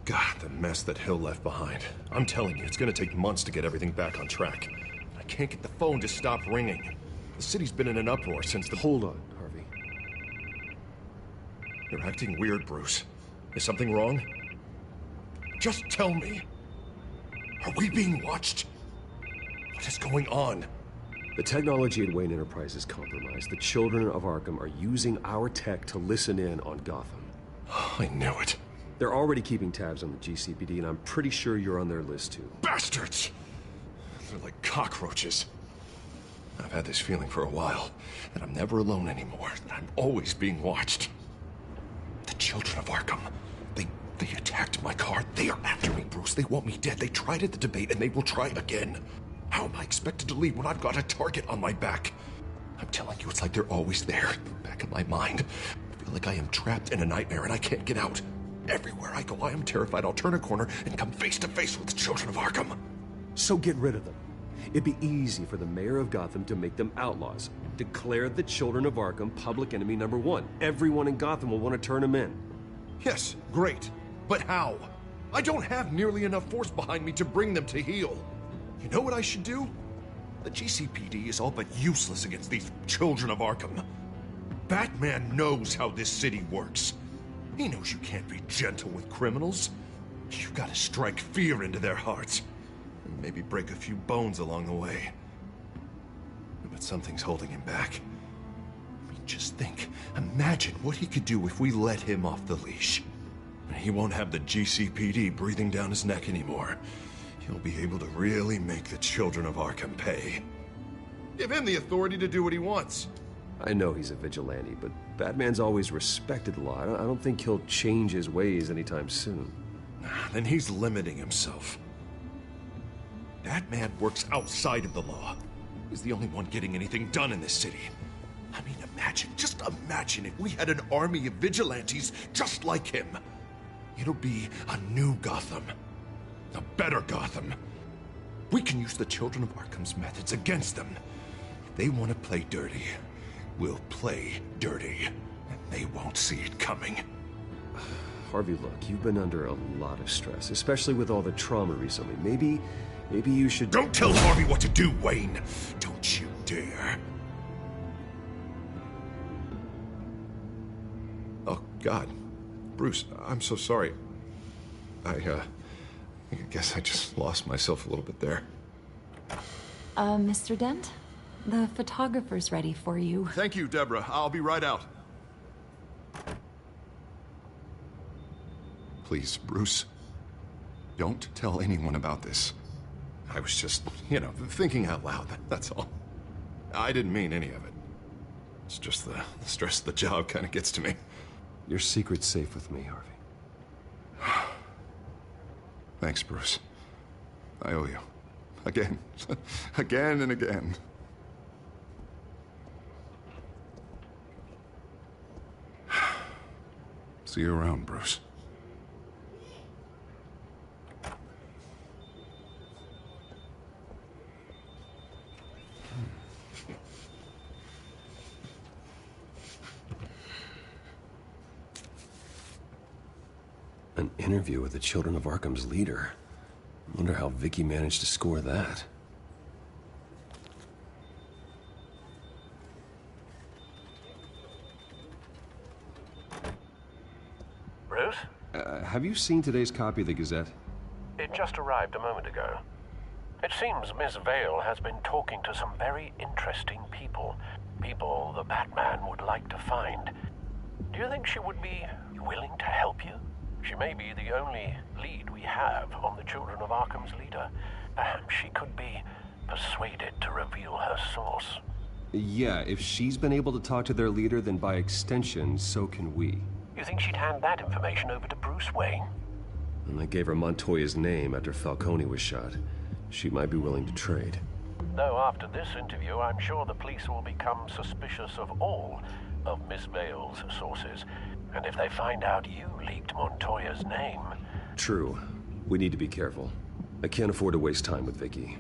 God, the mess that Hill left behind. I'm telling you, it's gonna take months to get everything back on track. I can't get the phone to stop ringing. The city's been in an uproar since the... Hold on, Harvey. You're acting weird, Bruce. Is something wrong? Just tell me. Are we being watched? What is going on? The technology at Wayne Enterprise is compromised. The children of Arkham are using our tech to listen in on Gotham. I knew it. They're already keeping tabs on the GCPD, and I'm pretty sure you're on their list, too. Bastards! They're like cockroaches. I've had this feeling for a while, that I'm never alone anymore, that I'm always being watched. The children of Arkham, they attacked my car. They are after me, Bruce. They want me dead. They tried at the debate, and they will try again. How am I expected to leave when I've got a target on my back? I'm telling you, it's like they're always there, in the back of my mind. I feel like I am trapped in a nightmare, and I can't get out. Everywhere I go, I am terrified I'll turn a corner and come face to face with the children of Arkham. So get rid of them. It'd be easy for the mayor of Gotham to make them outlaws. Declare the children of Arkham public enemy #1. Everyone in Gotham will want to turn them in. Yes, great. But how? I don't have nearly enough force behind me to bring them to heel. You know what I should do? The GCPD is all but useless against these children of Arkham. Batman knows how this city works. He knows you can't be gentle with criminals. You've got to strike fear into their hearts. And maybe break a few bones along the way. But something's holding him back. I mean, just think. Imagine what he could do if we let him off the leash. He won't have the GCPD breathing down his neck anymore. He'll be able to really make the children of Arkham pay. Give him the authority to do what he wants. I know he's a vigilante, but Batman's always respected the law. I don't think he'll change his ways anytime soon. Then he's limiting himself. Batman works outside of the law. He's the only one getting anything done in this city. I mean, just imagine if we had an army of vigilantes just like him. It'll be a new Gotham. A better Gotham. We can use the children of Arkham's methods against them. If they want to play dirty, we'll play dirty. And they won't see it coming. Harvey, look, you've been under a lot of stress, especially with all the trauma recently. Maybe you should... Don't tell Harvey what to do, Wayne! Don't you dare. Oh, God. Bruce, I'm so sorry. I guess I just lost myself a little bit there. Mr. Dent? The photographer's ready for you. Thank you, Deborah. I'll be right out. Please, Bruce, don't tell anyone about this. I was just, thinking out loud, that's all. I didn't mean any of it. It's just the stress of the job kind of gets to me. Your secret's safe with me, Harvey. Thanks, Bruce. I owe you. Again. Again and again. See you around, Bruce. An interview with the Children of Arkham's leader. Wonder how Vicky managed to score that. Bruce? have you seen today's copy of the Gazette? It just arrived a moment ago. It seems Miss Vale has been talking to some very interesting people. People the Batman would like to find. Do you think she would be willing to help you? She may be the only lead we have on the Children of Arkham's leader. Perhaps she could be persuaded to reveal her source. Yeah, if she's been able to talk to their leader, then by extension, so can we. You think she'd hand that information over to Bruce Wayne? And I gave her Montoya's name after Falcone was shot. She might be willing to trade. Though after this interview, I'm sure the police will become suspicious of all of Miss Vale's sources. And if they find out you leaked Montoya's name... True. We need to be careful. I can't afford to waste time with Vicky.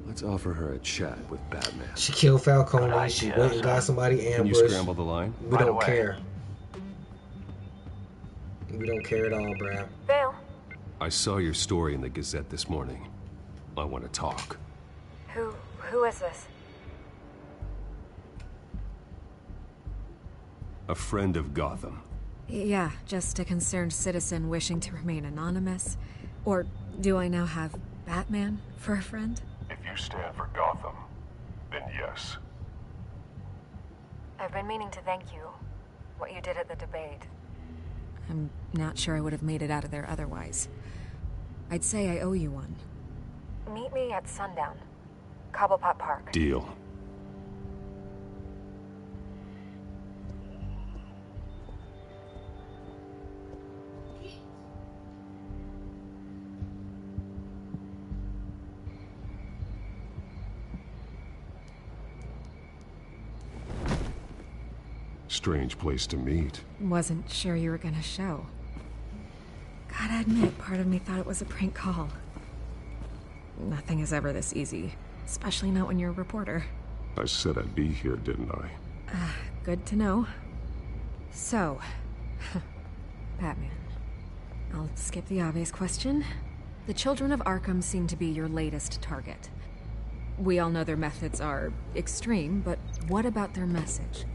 Let's offer her a chat with Batman. She killed Falcone. She went and got somebody ambushed. Can you scramble the line? We don't care. We don't care at all, bruh. Vale. I saw your story in the Gazette this morning. I want to talk. Who is this? A friend of Gotham. Yeah, just a concerned citizen wishing to remain anonymous. Or do I now have Batman for a friend? If you stand for Gotham, then yes. I've been meaning to thank you. What you did at the debate. I'm not sure I would have made it out of there otherwise. I'd say I owe you one. Meet me at sundown. Cobblepot Park. Deal. Strange place to meet. Wasn't sure you were gonna show. Gotta admit, part of me thought it was a prank call. Nothing is ever this easy, especially not when you're a reporter. I said I'd be here, didn't I? Good to know. So, Batman. I'll skip the obvious question. The Children of Arkham seem to be your latest target. We all know their methods are extreme, but what about their message?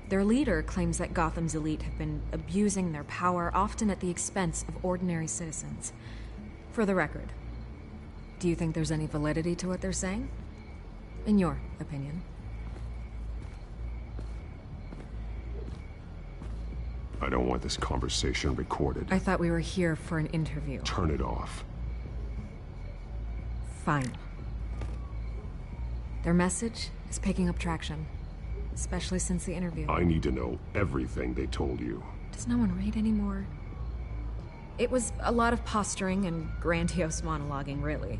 Their leader claims that Gotham's elite have been abusing their power, often at the expense of ordinary citizens. For the record, do you think there's any validity to what they're saying? In your opinion? I don't want this conversation recorded. I thought we were here for an interview. Turn it off. Fine. Their message is picking up traction, especially since the interview. I need to know everything they told you. Does no one read anymore? It was a lot of posturing and grandiose monologuing, really.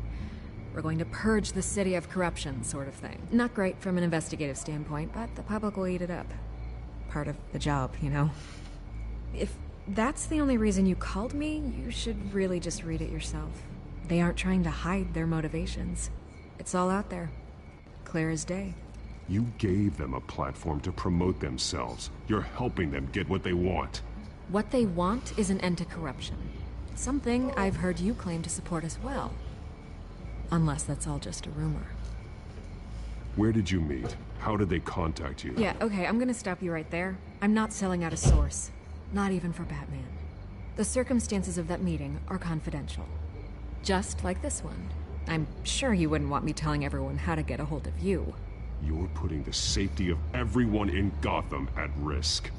We're going to purge the city of corruption, sort of thing. Not great from an investigative standpoint, but the public will eat it up. Part of the job, you know? If that's the only reason you called me, you should really just read it yourself. They aren't trying to hide their motivations. It's all out there. Clear as day. You gave them a platform to promote themselves. You're helping them get what they want. What they want is an end to corruption. Something I've heard you claim to support as well. Unless that's all just a rumor. Where did you meet? How did they contact you? Yeah, okay, I'm gonna stop you right there. I'm not selling out a source. Not even for Batman. The circumstances of that meeting are confidential. Just like this one. I'm sure you wouldn't want me telling everyone how to get a hold of you. You're putting the safety of everyone in Gotham at risk.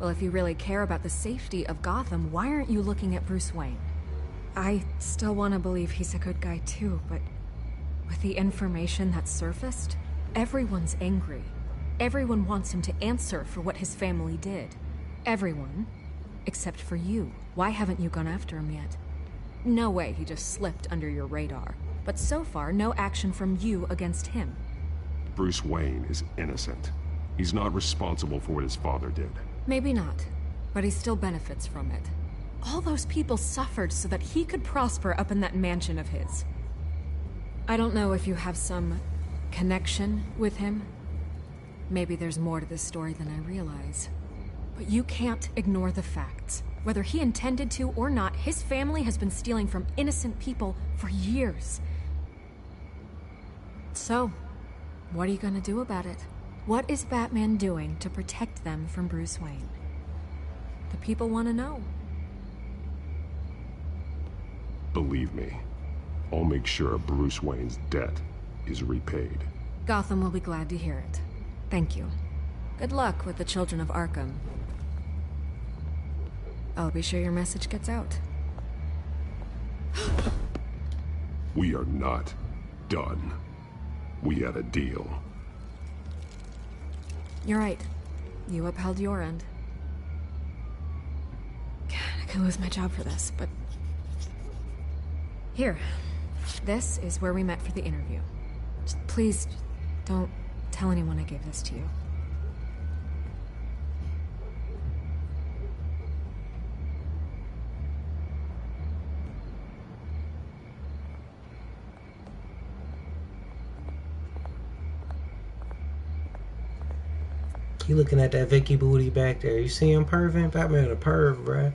Well, if you really care about the safety of Gotham, why aren't you looking at Bruce Wayne? I still want to believe he's a good guy too, but with the information that's surfaced, everyone's angry. Everyone wants him to answer for what his family did. Everyone, except for you. Why haven't you gone after him yet? No way he just slipped under your radar. But so far, no action from you against him. Bruce Wayne is innocent. He's not responsible for what his father did. Maybe not, but he still benefits from it. All those people suffered so that he could prosper up in that mansion of his. I don't know if you have some connection with him. Maybe there's more to this story than I realize. But you can't ignore the facts. Whether he intended to or not, his family has been stealing from innocent people for years. So, what are you gonna do about it? What is Batman doing to protect them from Bruce Wayne? The people want to know. Believe me, I'll make sure Bruce Wayne's debt is repaid. Gotham will be glad to hear it. Thank you. Good luck with the Children of Arkham. I'll be sure your message gets out. We are not done. We had a deal. You're right. You upheld your end. God, I could lose my job for this, but... Here. This is where we met for the interview. Please, don't tell anyone I gave this to you. You looking at that Vicky booty back there? You see him perving? Batman a perv, bruh.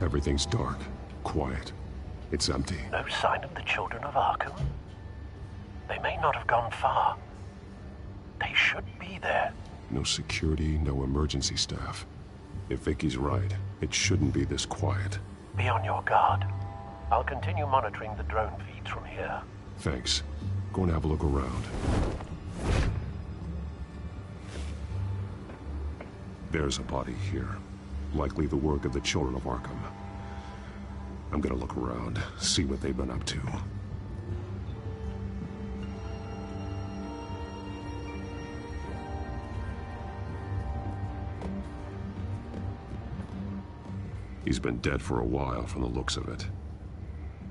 Everything's dark, quiet. It's empty. No sign of the Children of Arkham? They may not have gone far. They should be there. No security, no emergency staff. If Vicky's right, it shouldn't be this quiet. Be on your guard. I'll continue monitoring the drone feeds from here. Thanks. Go and have a look around. There's a body here. Likely the work of the Children of Arkham. I'm gonna look around, see what they've been up to. He's been dead for a while from the looks of it.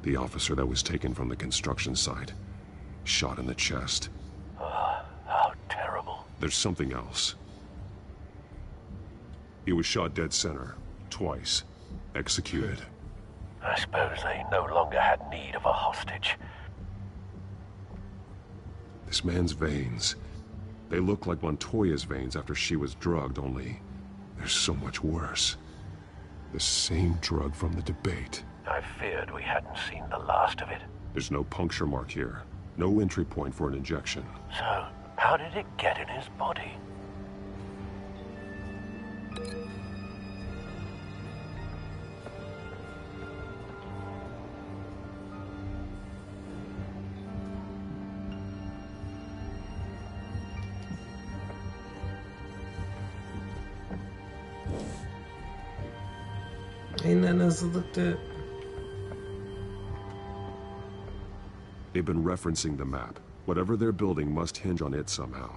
The officer that was taken from the construction site. Shot in the chest. How terrible. There's something else. He was shot dead center. Twice. Executed. I suppose they no longer had need of a hostage. This man's veins. They look like Montoya's veins after she was drugged, only they're so much worse. The same drug from the debate. I feared we hadn't seen the last of it. There's no puncture mark here. No entry point for an injection. So, how did it get in his body? Ain't nothing else to look at. They've been referencing the map. Whatever they're building must hinge on it somehow.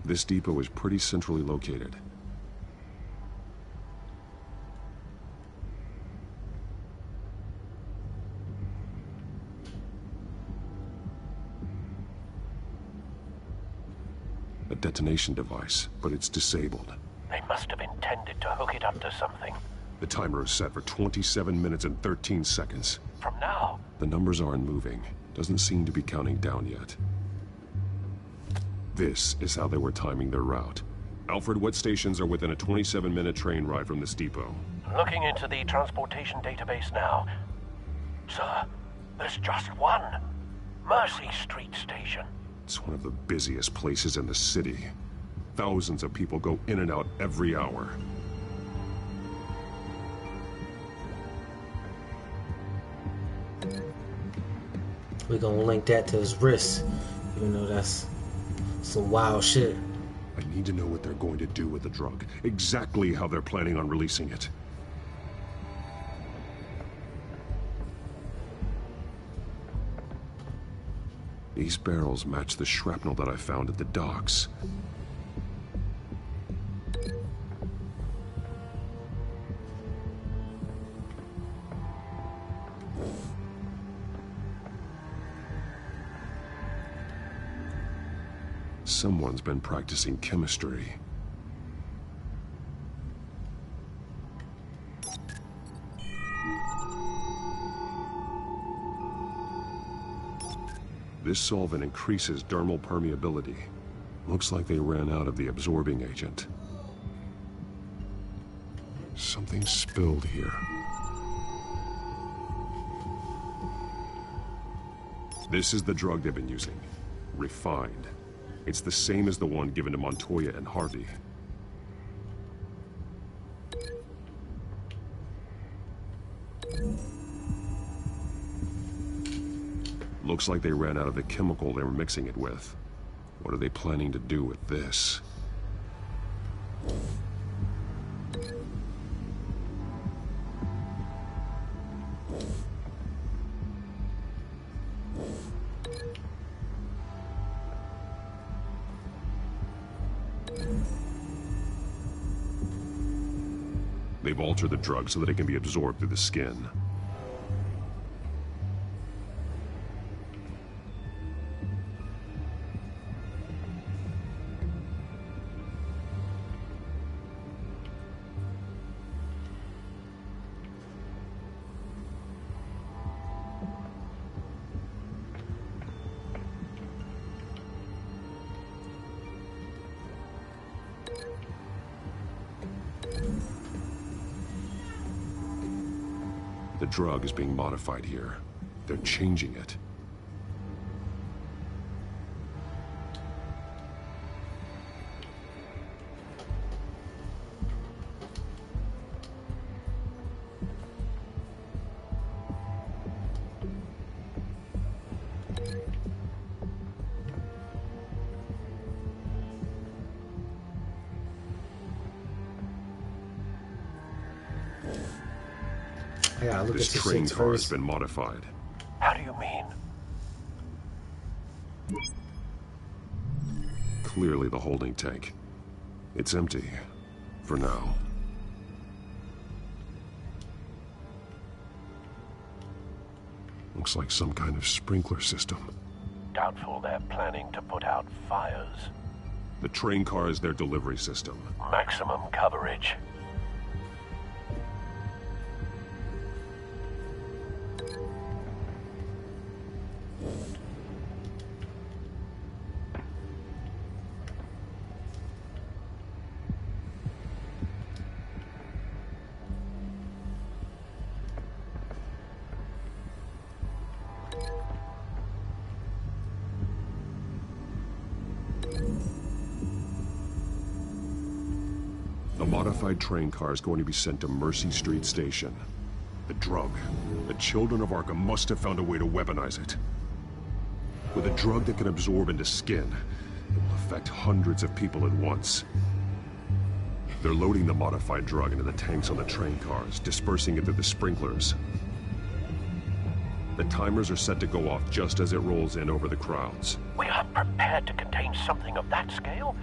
This depot is pretty centrally located. A detonation device, but it's disabled. They must have intended to hook it up to something. The timer is set for 27 minutes and 13 seconds. From now? The numbers aren't moving. Doesn't seem to be counting down yet. This is how they were timing their route. Alfred, what stations are within a 27-minute train ride from this depot? Looking into the transportation database now. Sir, there's just one. Mercy Street Station. It's one of the busiest places in the city. Thousands of people go in and out every hour. We're gonna link that to his wrist, even though that's some wild shit. I need to know what they're going to do with the drug. Exactly how they're planning on releasing it. These barrels match the shrapnel that I found at the docks. Someone's been practicing chemistry. This solvent increases dermal permeability. Looks like they ran out of the absorbing agent. Something spilled here. This is the drug they've been using. Refined. It's the same as the one given to Montoya and Harvey. Looks like they ran out of the chemical they were mixing it with. What are they planning to do with this? They've altered the drug so that it can be absorbed through the skin. The drug is being modified here. They're changing it. Yeah, look this at train car has first. been modified. How do you mean? Clearly the holding tank. It's empty. For now. Looks like some kind of sprinkler system. Doubtful they're planning to put out fires. The train car is their delivery system. Maximum coverage. The modified train car is going to be sent to Mercy Street Station. The drug. The children of Arkham must have found a way to weaponize it. With a drug that can absorb into skin, it will affect hundreds of people at once. They're loading the modified drug into the tanks on the train cars, dispersing it through the sprinklers. The timers are set to go off just as it rolls in over the crowds. We aren't prepared to contain something of that scale.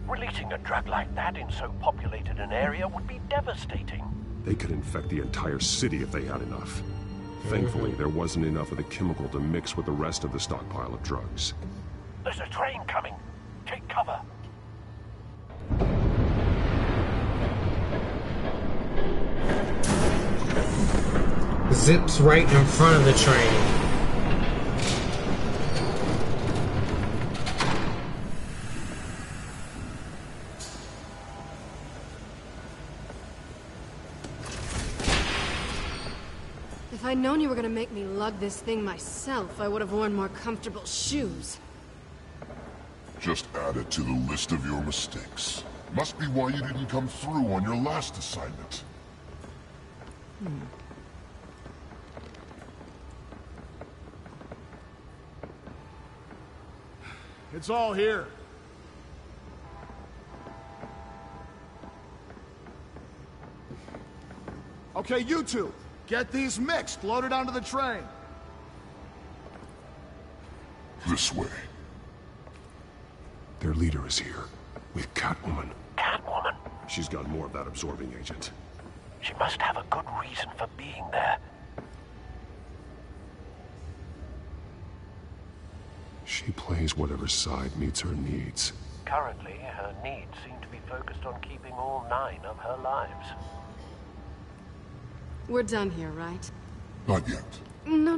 Releasing a drug like that in so populated an area would be devastating. They could infect the entire city if they had enough. Thankfully, there wasn't enough of the chemical to mix with the rest of the stockpile of drugs. There's a train coming. Take cover. Zips right in front of the train. If I'd known you were gonna make me lug this thing myself, I would have worn more comfortable shoes. Just add it to the list of your mistakes. Must be why you didn't come through on your last assignment. It's all here. Okay, you two, get these mixed, loaded onto the train. This way. Their leader is here, with Catwoman. Catwoman? She's got more of that absorbing agent. She must have a good reason for being there. She plays whatever side meets her needs. Currently, her needs seem to be focused on keeping all 9 of her lives. We're done here, right? Not yet. No.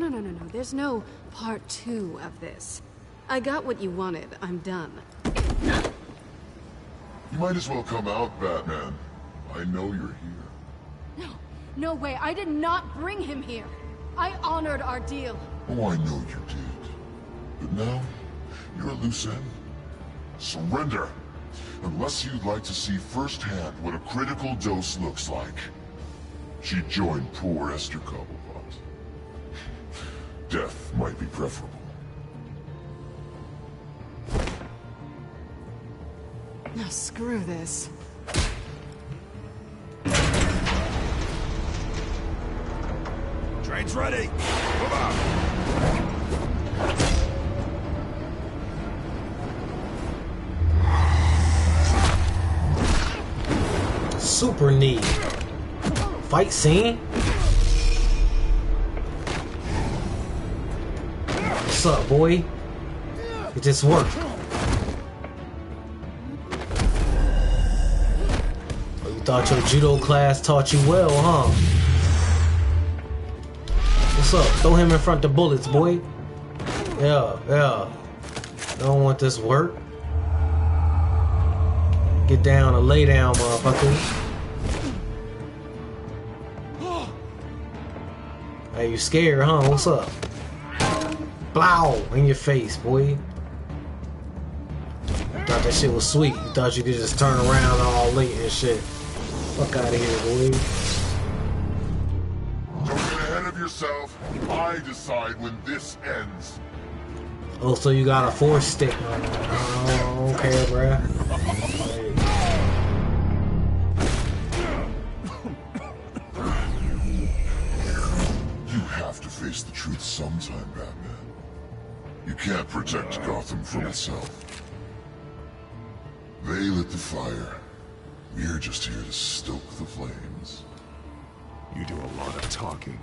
There's no part 2 of this. I got what you wanted. I'm done. You might as well come out, Batman. I know you're here. No, no way. I did not bring him here. I honored our deal. Oh, I know you did. But now, you're a loose end. Surrender! Unless you'd like to see firsthand what a critical dose looks like. She joined poor Esther Cobblepot. Death might be preferable. Now screw this. Train's ready! Move out! Super neat. Fight scene? What's up, boy? It just worked. Oh, you thought your judo class taught you well, huh? What's up? Throw him in front of bullets, boy. Yeah. Don't want this work. Get down or lay down, motherfucker. Hey, you scared, huh? What's up? Blow in your face, boy. You thought that shit was sweet. You thought you could just turn around all late and shit. Fuck out of here, boy. Don't get ahead of yourself. I decide when this ends. Oh, so you got a force stick. Oh, okay, bruh. You have to face the truth sometime, Batman. You can't protect Gotham from itself. They lit the fire. We're just here to stoke the flames. You do a lot of talking.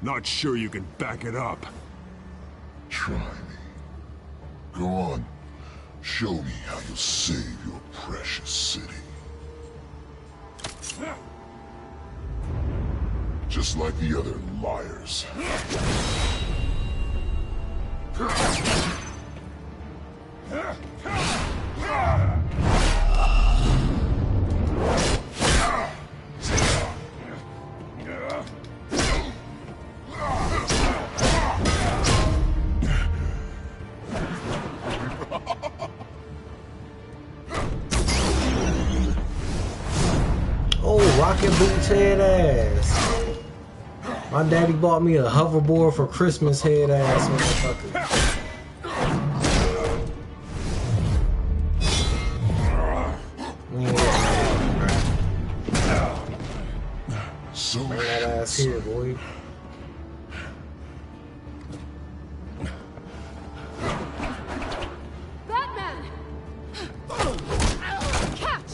Not sure you can back it up. Try me. Go on. Show me how you'll save your precious city. Just like the other liars. Oh, rocket boots head ass. My daddy bought me a hoverboard for Christmas, head ass motherfucker. Bring that ass here, boy. Batman! Catch!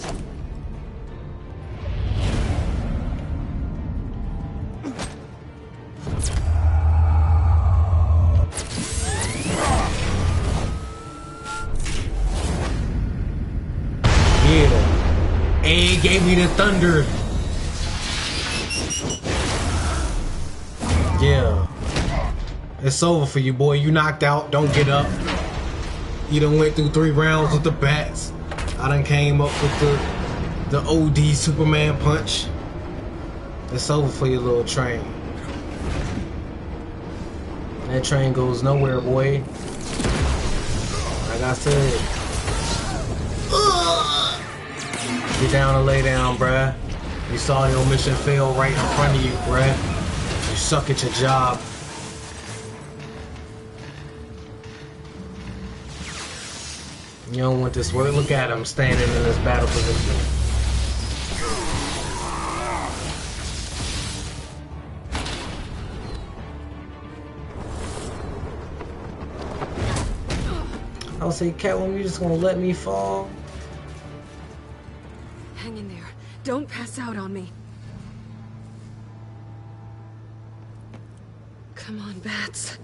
Yeah. A gave me the thunder. Yeah. It's over for you, boy. You knocked out. Don't get up. You done went through 3 rounds with the bats. I done came up with the OD Superman punch. It's over for your little train. That train goes nowhere, boy. Like I said. Get down and lay down, bruh. You saw your mission fail right in front of you, bruh. You suck at your job. You don't want this work. Look at him standing in this battle position. I'll say, Catwoman, you just gonna let me fall? Hang in there. Don't pass out on me. Come on, Bats.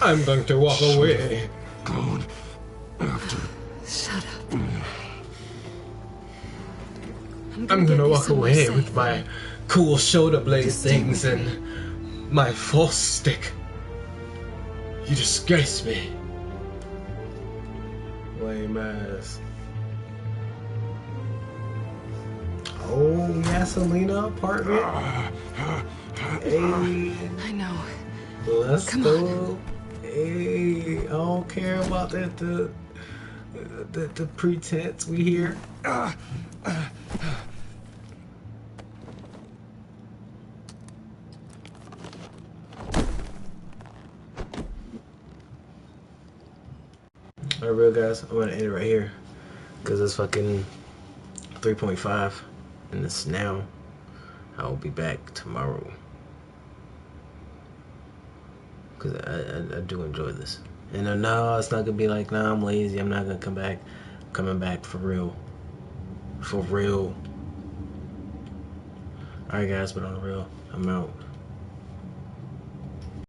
I'm going to walk away. Going after. Shut up. I'm gonna walk away with my cool shoulder blade things and my force stick. You disgrace me. Lame ass. Oh, Gasolina apartment. Hey. I know. Let's Come go. on. Hey, I don't care about the pretense. We here. Alright, real guys, I'm gonna end it right here because it's fucking 3.5 and it's now. I will be back tomorrow because I do enjoy this. And no, it's not gonna be like, nah, I'm lazy, I'm not gonna come back. I'm coming back for real. For real. Alright guys, but on the real, I'm out.